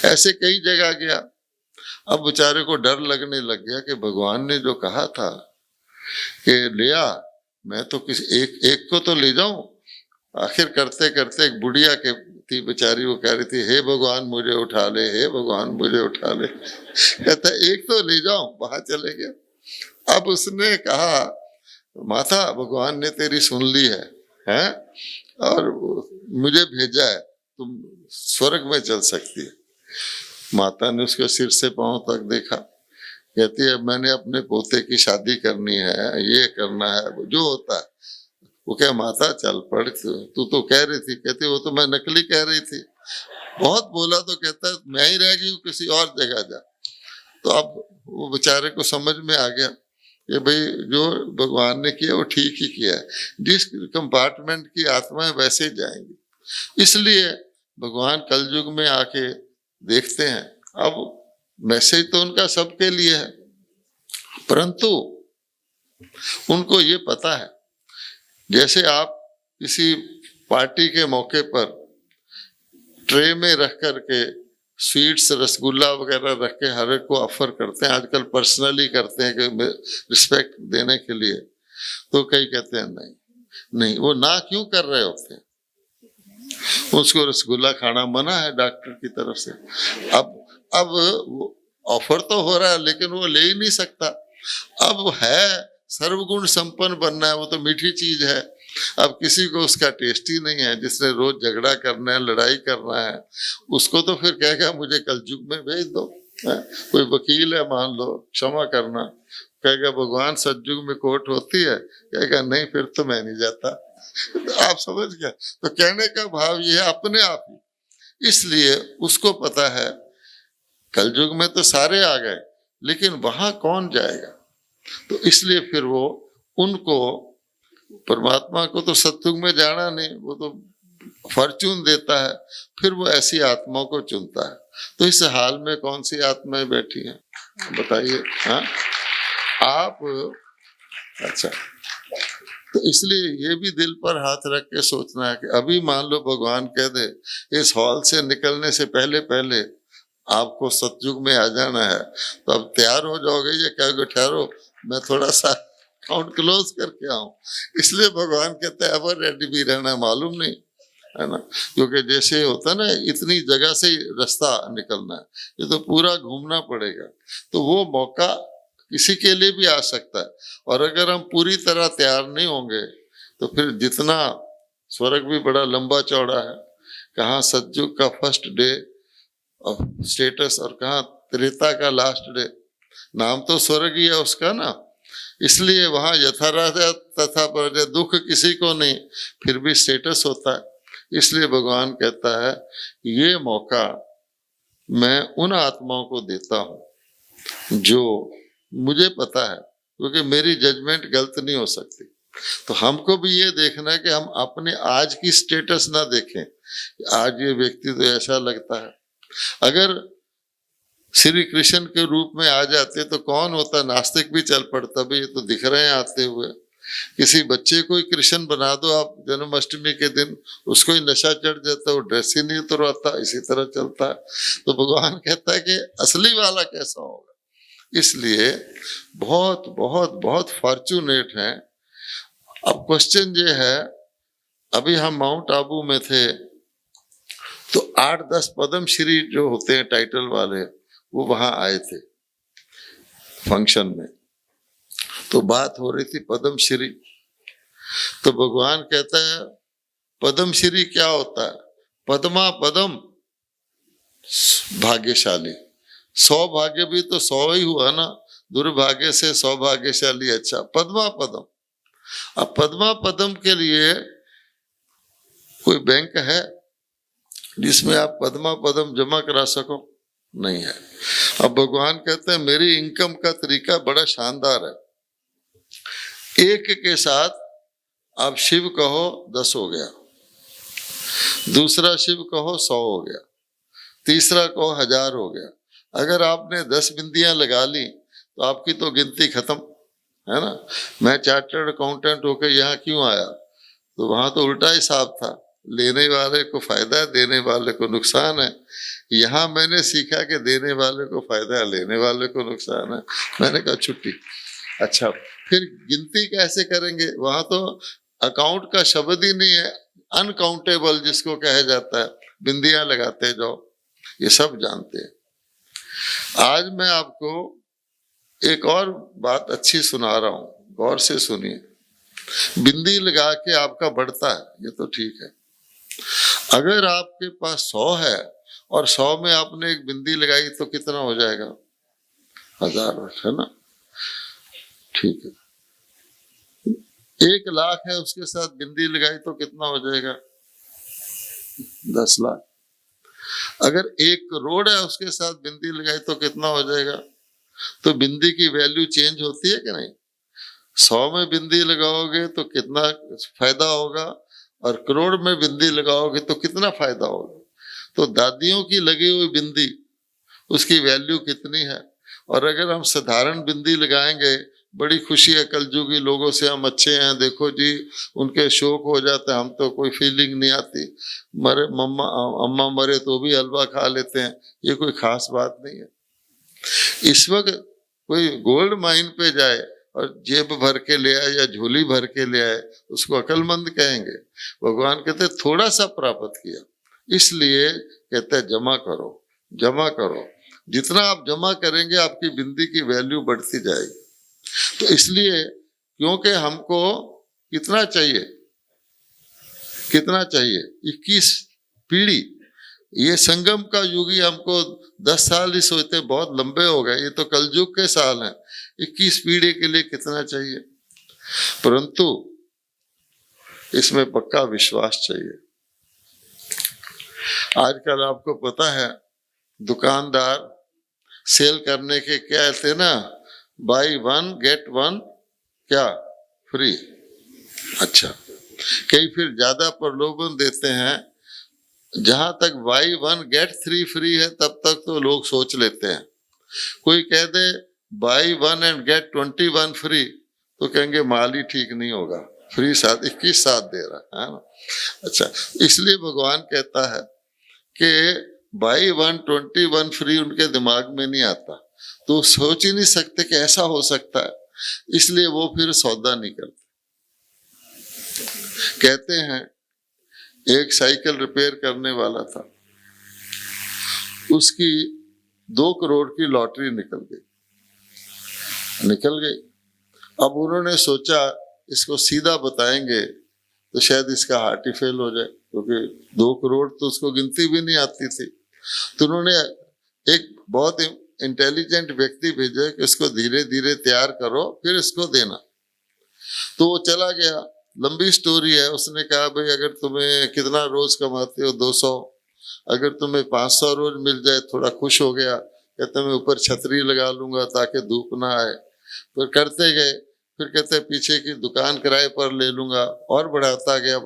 ऐसे कई जगह गया। अब बेचारे को डर लगने लग गया कि भगवान ने जो कहा था कि लिया, मैं तो किसी एक को तो ले जाऊं। आखिर करते करते एक बुढ़िया के थी बेचारी, वो कह रही थी हे भगवान मुझे उठा ले, हे भगवान मुझे उठा ले। कहता एक तो ले जाऊं, वहां चले गया। अब उसने कहा माता भगवान ने तेरी सुन ली है और मुझे भेजा है, तुम स्वर्ग में चल सकती है। माता ने उसके सिर से पांव तक देखा, कहती है मैंने अपने पोते की शादी करनी है, ये करना है, जो होता है। वो क्या माता चल पड़, तू तो कह रही थी। कहती वो तो मैं नकली कह रही थी। बहुत बोला तो कहता है मैं ही रह गई हूँ, किसी और जगह जा। तो अब वो बेचारे को समझ में आ गया कि भाई जो भगवान ने किया वो ठीक ही किया है, जिस कंपार्टमेंट की आत्मा है वैसे ही जाएंगी। इसलिए भगवान कलयुग में आके देखते हैं। अब मैसेज तो उनका सबके लिए है, परंतु उनको ये पता है, जैसे आप किसी पार्टी के मौके पर ट्रे में रख करके स्वीट्स रसगुल्ला वगैरह रख के हर एक को ऑफर करते हैं, आजकल पर्सनली करते हैं कि रिस्पेक्ट देने के लिए। तो कई कहते हैं नहीं नहीं, वो ना क्यों कर रहे होते हैं, उसको रसगुल्ला खाना मना है डॉक्टर की तरफ से। अब ऑफर तो हो रहा है लेकिन वो ले ही नहीं सकता। अब है सर्वगुण संपन्न बनना है, वो तो मीठी चीज है। अब किसी को उसका टेस्ट ही नहीं है, जिसने रोज झगड़ा करना है, लड़ाई करना है, उसको तो फिर कहेगा मुझे कलयुग में भेज दो। कोई वकील है मान लो, क्षमा करना, कहेगा भगवान सतयुग में कोर्ट होती है, कहेगा नहीं फिर तो मैं नहीं जाता। तो आप समझ गए। तो कहने का भाव ये है अपने आप ही। इसलिए उसको पता है कलयुग में तो सारे आ गए, लेकिन वहां कौन जाएगा। तो इसलिए फिर वो उनको, परमात्मा को तो सतयुग में जाना नहीं, वो तो फॉर्चून देता है, फिर वो ऐसी आत्माओं को चुनता है। तो इस हाल में कौन सी आत्माएं बैठी हैं बताइए। हाँ आप, अच्छा, तो इसलिए ये भी दिल पर हाथ रख के सोचना है कि अभी मान लो भगवान कह दे इस हॉल से निकलने से पहले पहले आपको सतयुग में आ जाना है, तो अब तैयार हो जाओगे या कहोगे ठहरो मैं थोड़ा सा काउंट क्लोज करके आऊं। इसलिए भगवान कहते हैं एवर रेडी भी रहना, मालूम नहीं है ना, क्योंकि जैसे होता है ना इतनी जगह से रास्ता निकलना है, ये तो पूरा घूमना पड़ेगा। तो वो मौका किसी के लिए भी आ सकता है, और अगर हम पूरी तरह तैयार नहीं होंगे तो फिर जितना स्वर्ग भी बड़ा लंबा चौड़ा है, कहाँ सतयुग का फर्स्ट डे ऑफ स्टेटस और कहाँ त्रेता का लास्ट डे, नाम तो स्वर्ग ही है उसका ना। इसलिए वहां यथा राजा तथा प्रजा, दुख किसी को नहीं, फिर भी स्टेटस होता है। इसलिए भगवान कहता है ये मौका मैं उन आत्माओं को देता हूं जो मुझे पता है, क्योंकि मेरी जजमेंट गलत नहीं हो सकती। तो हमको भी ये देखना है कि हम अपने आज की स्टेटस ना देखें, आज ये व्यक्ति तो ऐसा लगता है। अगर श्री कृष्ण के रूप में आ जाते तो कौन होता, नास्तिक भी चल पड़ता, भाई ये तो दिख रहे हैं आते हुए। किसी बच्चे को ही कृष्ण बना दो आप जन्माष्टमी के दिन, उसको ही नशा चढ़ जाता है, वो ड्रेस ही नहीं उतरवाता, इसी तरह चलता है। तो भगवान कहता है कि असली वाला कैसा होगा। इसलिए बहुत बहुत बहुत फॉर्चुनेट हैं। अब क्वेश्चन ये है, अभी हम माउंट आबू में थे तो 8-10 पद्म श्री जो होते हैं टाइटल वाले, वो वहां आए थे फंक्शन में, तो बात हो रही थी पद्म श्री। तो भगवान कहता है पद्म श्री क्या होता है, पद्मा पदम भाग्यशाली, सौभाग्य भी तो 100 ही हुआ ना, दुर्भाग्य से सौभाग्यशाली अच्छा, पद्मा पदम। अब पद्मा पदम के लिए कोई बैंक है जिसमें आप पद्मा पदम जमा करा सको, नहीं है। अब भगवान कहते हैं मेरी इनकम का तरीका बड़ा शानदार है, एक के साथ आप शिव कहो 10 हो गया, दूसरा शिव कहो 100 हो गया, तीसरा कहो 1000 हो गया। अगर आपने 10 बिंदियां लगा ली तो आपकी तो गिनती खत्म है ना। मैं चार्टर्ड अकाउंटेंट होकर यहाँ क्यों आया, तो वहां तो उल्टा हिसाब था, लेने वाले को फायदा है, देने वाले को नुकसान है। यहाँ मैंने सीखा कि देने वाले को फायदा है, लेने वाले को नुकसान है। मैंने कहा छुट्टी। अच्छा, फिर गिनती कैसे करेंगे, वहां तो अकाउंट का शब्द ही नहीं है, अनकाउंटेबल जिसको कहा जाता है, बिंदियां लगाते जाओ, ये सब जानते हैं। आज मैं आपको एक और बात अच्छी सुना रहा हूं, गौर से सुनिए। बिंदी लगा के आपका बढ़ता है, ये तो ठीक है। अगर आपके पास 100 है और 100 में आपने एक बिंदी लगाई तो कितना हो जाएगा, 1000, है ना, ठीक है। 1 लाख है, उसके साथ बिंदी लगाई तो कितना हो जाएगा, 10 लाख। अगर 1 करोड़ है, उसके साथ बिंदी लगाई तो कितना हो जाएगा। तो बिंदी की वैल्यू चेंज होती है कि नहीं। 100 में बिंदी लगाओगे तो कितना फायदा होगा, और करोड़ में बिंदी लगाओगे तो कितना फायदा होगा। तो दादियों की लगी हुई बिंदी, उसकी वैल्यू कितनी है। और अगर हम साधारण बिंदी लगाएंगे, बड़ी खुशी है कलयुगी लोगों से, हम अच्छे हैं, देखो जी उनके शौक हो जाता है, हम तो कोई फीलिंग नहीं आती, मरे मम्मा अम्मा मरे तो भी हलवा खा लेते हैं, ये कोई खास बात नहीं है। इस वक्त कोई गोल्ड माइन पे जाए और जेब भर के ले आए या झोली भर के ले आए, उसको अक्लमंद कहेंगे। भगवान कहते थोड़ा सा प्राप्त किया, इसलिए कहते हैं जमा करो, जमा करो। जितना आप जमा करेंगे आपकी बिंदी की वैल्यू बढ़ती जाएगी। तो इसलिए क्योंकि हमको कितना चाहिए, कितना चाहिए, 21 पीढ़ी। ये संगम का युग ही हमको 10 साल ही सोचते बहुत लंबे हो गए, ये तो कलयुग के साल हैं। 21 पीढ़ी के लिए कितना चाहिए, परंतु इसमें पक्का विश्वास चाहिए। आजकल आपको पता है दुकानदार सेल करने के क्या थे ना, बाई 1 गेट 1 क्या फ्री। अच्छा, कई फिर ज्यादा प्रलोभन देते हैं। जहां तक बाई 1 गेट 3 फ्री है तब तक तो लोग सोच लेते हैं। कोई कह दे बाई 1 एंड गेट 21 फ्री तो कहेंगे माल ही ठीक नहीं होगा, फ्री 21 साथ दे रहा है ना। अच्छा, इसलिए भगवान कहता है कि बाई 1 21 फ्री उनके दिमाग में नहीं आता, तो सोच ही नहीं सकते कि ऐसा हो सकता है, इसलिए वो फिर सौदा नहीं करते। कहते हैं एक साइकिल रिपेयर करने वाला था, उसकी 2 करोड़ की लॉटरी निकल गई। अब उन्होंने सोचा इसको सीधा बताएंगे तो शायद इसका हार्ट ही फेल हो जाए, क्योंकि 2 करोड़ तो उसको गिनती भी नहीं आती थी। तो उन्होंने एक बहुत इंटेलिजेंट व्यक्ति भेजा कि इसको धीरे धीरे तैयार करो फिर इसको देना। तो वो चला गया, लंबी स्टोरी है। उसने कहा भाई अगर तुम्हें कितना रोज कमाते हो, 200, अगर तुम्हें 500 रोज मिल जाए थोड़ा खुश हो गया। कहते मैं ऊपर छतरी लगा लूंगा ताकि धूप ना आए। फिर करते गए, फिर कहते पीछे की दुकान किराए पर ले लूंगा, और बढ़ाता गया।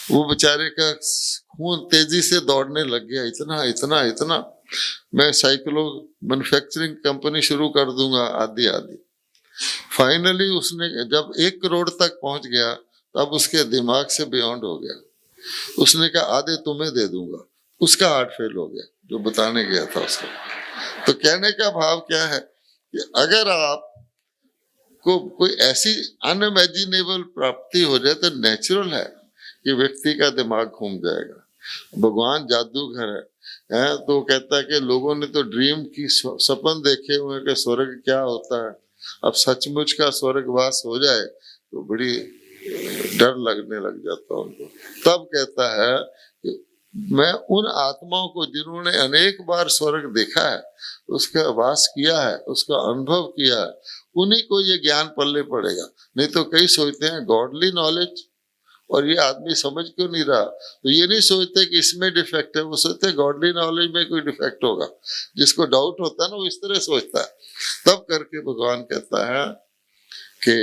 वो बेचारे का खून तेजी से दौड़ने लग गया, इतना इतना इतना, मैं साइकिलों मैन्युफैक्चरिंग कंपनी शुरू कर दूंगा, आदि आदि। फाइनली उसने जब 1 करोड़ तक पहुंच गया तब उसके दिमाग से बियॉन्ड हो गया। उसने कहा आधे तुम्हें दे दूंगा, उसका हार्ट फेल हो गया जो बताने गया था उसको। तो कहने का भाव क्या है कि अगर आप को कोई ऐसी अनइमेजिनेबल प्राप्ति हो जाए तो नेचुरल है कि व्यक्ति का दिमाग घूम जाएगा। भगवान जादूगर है तो कहता है कि लोगों ने तो ड्रीम की सपन देखे हुए कि स्वर्ग क्या होता है, अब सचमुच का स्वर्गवास हो जाए तो बड़ी डर लगने लग जाता उनको। तब कहता है कि मैं उन आत्माओं को जिन्होंने अनेक बार स्वर्ग देखा है, उसका वास किया है, उसका अनुभव किया है, उन्हीं को ये ज्ञान पल्ले पड़ेगा। नहीं तो कई सोचते हैं गॉडली नॉलेज, और ये आदमी समझ क्यों नहीं रहा। तो ये नहीं सोचते कि इसमें डिफेक्ट है, वो सोचते गॉडली नॉलेज में कोई डिफेक्ट होगा। जिसको डाउट होता है ना वो इस तरह सोचता है। तब करके भगवान कहता है कि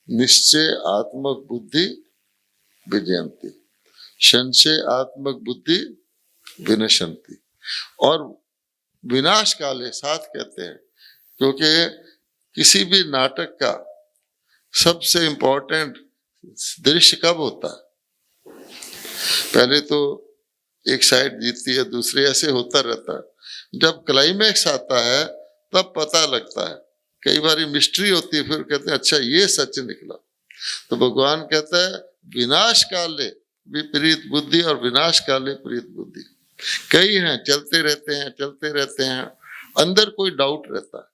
निश्चय आत्मक बुद्धि विजयंती, संशय आत्मक बुद्धि विनशंती। और विनाश काले साथ कहते हैं, क्योंकि किसी भी नाटक का सबसे इंपॉर्टेंट दृश्य कब होता है? पहले तो एक साइड जीतती है, दूसरी, ऐसे होता रहता है। जब क्लाइमैक्स आता है तब पता लगता है। कई बार मिस्ट्री होती है, फिर कहते हैं अच्छा ये सच निकला। तो भगवान कहता है विनाश काले विपरीत बुद्धि और विनाश काले प्रीत बुद्धि। कई हैं, चलते रहते हैं, अंदर कोई डाउट रहता है।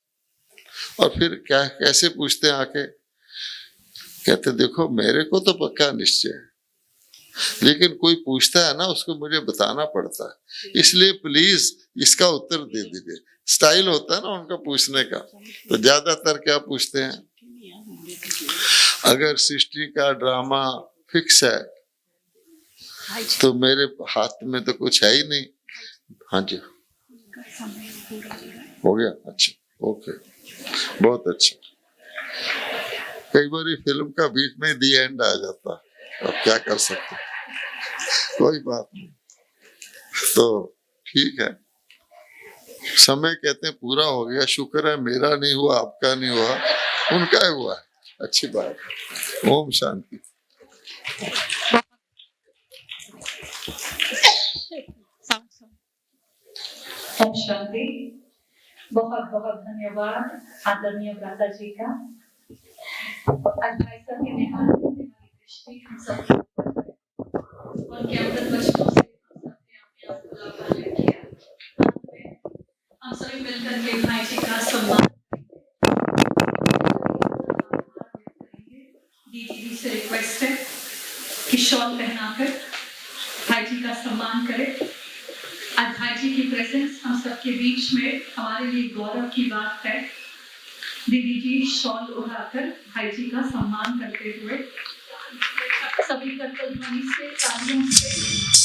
और फिर क्या कैसे पूछते हैं आके, कहते देखो मेरे को तो पक्का निश्चय है, लेकिन कोई पूछता है ना उसको मुझे बताना पड़ता है, इसलिए प्लीज इसका उत्तर दे दीजिए। स्टाइल होता है ना उनका पूछने का। तो ज्यादातर क्या पूछते हैं, अगर सृष्टि का ड्रामा फिक्स है तो मेरे हाथ में तो कुछ है ही नहीं। हाँ जी हो गया, अच्छा ओके, बहुत अच्छा। कई बार फिल्म का बीच में दी एंड आ जाता है, अब क्या कर सकते, कोई बात नहीं। तो ठीक है, समय कहते हैं पूरा हो गया। शुक्र है मेरा नहीं हुआ, आपका नहीं हुआ, उनका ही हुआ, अच्छी बात है। ओम शांति। ओम शांति। बहुत बहुत धन्यवाद आदरणीय भ्राता जी का। आज भाई साहब के निहाल करने वाली दृष्टि हम सब उनके अमृत वचनों से हम सबने अपने आप को लाभान्वित किया। हम सभी मिलकर के भाई जी का सम्मान शॉल पहनाकर भाई जी का सम्मान करें। आज भाई जी की प्रेजेंस हम सबके बीच में हमारे लिए गौरव की बात है। दीदी जी शॉल उड़ाकर भाई जी का सम्मान करते हुए सभी करतल ध्वनि से, तालियों से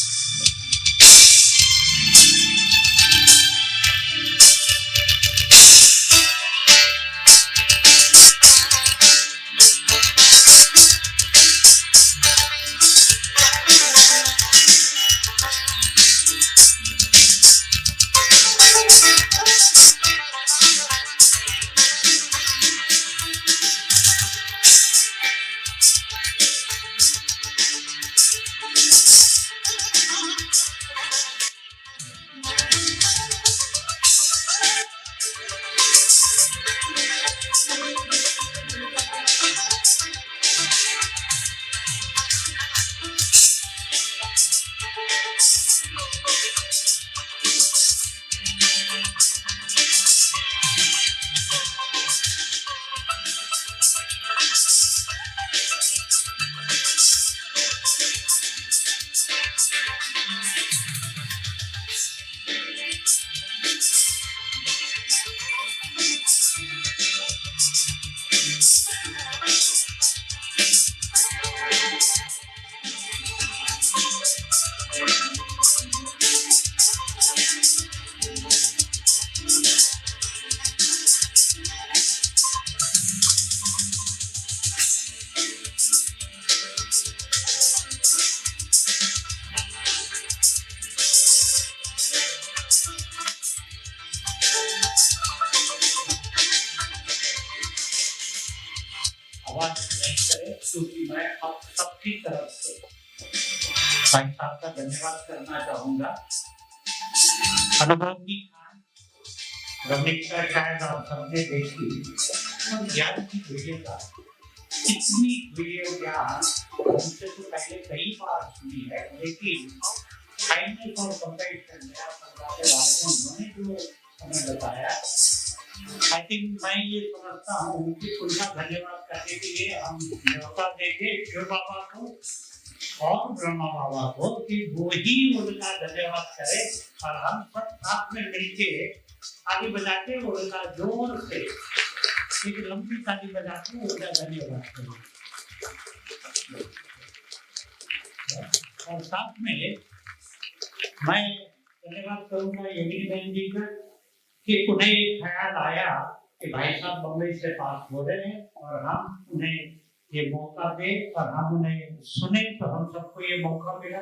क्योंकि मैं आप सबकी तरफ से भाई साहब का धन्यवाद करना चाहूंगा। अनुभव की खान रमिका शायद आप सबने देखी और ज्ञान की वीडियो इतनी वीडियो ज्ञान हमसे तो पहले कई बार सुनी है, लेकिन काइंडनेस और कंपैशन में आप के बारे में उन्होंने जो हमें बताया, आई थिंक मैं ये समझता हूँ कि उनका धन्यवाद करने के लिए हम न्योता देंगे शिव बाबा को और ब्रह्मा बाबा को कि वो ही उनका धन्यवाद करे और हम सब साथ में मिलके ताली बजा के उनका जोर से एक लंबी ताली बजा के उनका धन्यवाद करें। और साथ में मैं धन्यवाद करूँगा यही बहन जी का कि उन्हें एक ख्याल आया कि भाई साहब बम्बई से पास हो रहे हैं और हम उन्हें ये मौका दें और हम उन्हें सुने, तो हम सबको ये मौका मिला।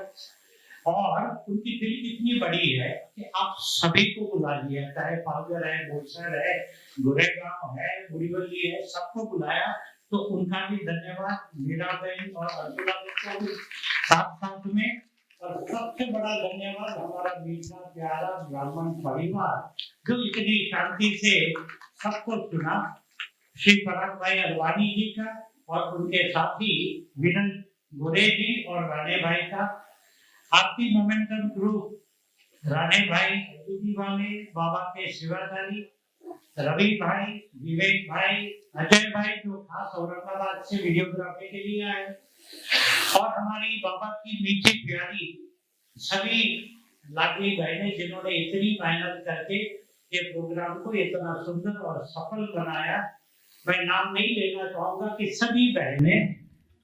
और उनकी दिल कितनी बड़ी है कि आप सभी को बुला लिया, चाहे पालघर है, बोईसर है, गोरेगांव है, बुरीवली है, सबको बुलाया। तो उनका भी धन्यवाद मीरा बहन और अर्जुना बहन को साथ साथ में। और सबसे बड़ा धन्यवाद हमारा मीठा प्यारा ब्राह्मण परिवार जो इतनी शांति से सबको सुना, श्री पराग भाई अडवाणी जी का और उनके साथी विनल गोरे जी और राणे भाई का, आपकी मोमेंटम ग्रुप राणे भाई वाले, बाबा के शिवाधारी, रवि भाई, विवेक भाई, अजय भाई जो खास औरंगाबाद से वीडियोग्राफी के लिए आए, और हमारी बाबा की मीठी प्यारी सभी लाडली बहनें जिन्होंने इतनी मेहनत करके ये प्रोग्राम को इतना सुंदर और सफल बनाया। मैं नाम नहीं लेना चाहूंगा कि सभी बहनें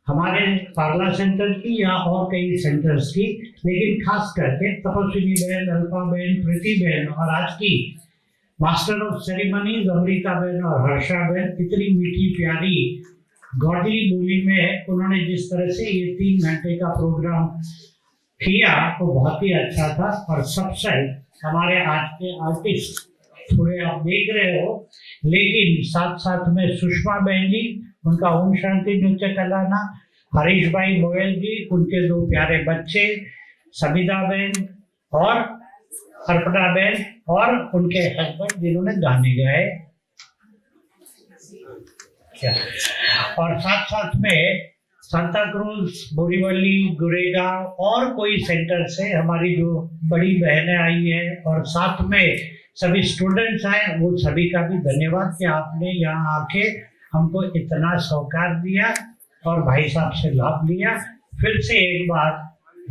हमारे पार्ला सेंटर की या और कई सेंटर्स की, लेकिन खास करके तपस्विनी बहन, अल्पा बहन, प्रीति बहन और आज की मास्टर ऑफ सेरेमनीज अमृता बहन और हर्षा बहन, इतनी मीठी प्यारी गॉडली बोली में उन्होंने जिस तरह से ये 3 घंटे का प्रोग्राम किया वो बहुत ही अच्छा था। और सबसे हमारे आज के आर्टिस्ट थोड़े आप देख रहे हो, लेकिन साथ साथ में सुषमा बहन जी, उनका ओम शांति नृत्य कलाना, हरीश भाई गोयल जी, उनके 2 प्यारे बच्चे, सबिता बहन और अर्पणा बहन और उनके हस्बैंड जिन्होंने गाने गाए। और साथ साथ में सांता क्रूज, बोरीवली, गुरेगांव और कोई सेंटर से हमारी जो बड़ी बहनें आई हैं और साथ में सभी स्टूडेंट्स आए, वो सभी का भी धन्यवाद कि आपने यहाँ आके हमको इतना सौकार दिया और भाई साहब से लाभ लिया। फिर से एक बार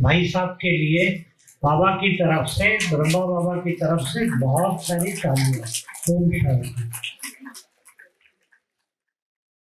भाई साहब के लिए बाबा की तरफ से, ब्रह्मा बाबा की तरफ से बहुत सारी तालियां। ओम शांति।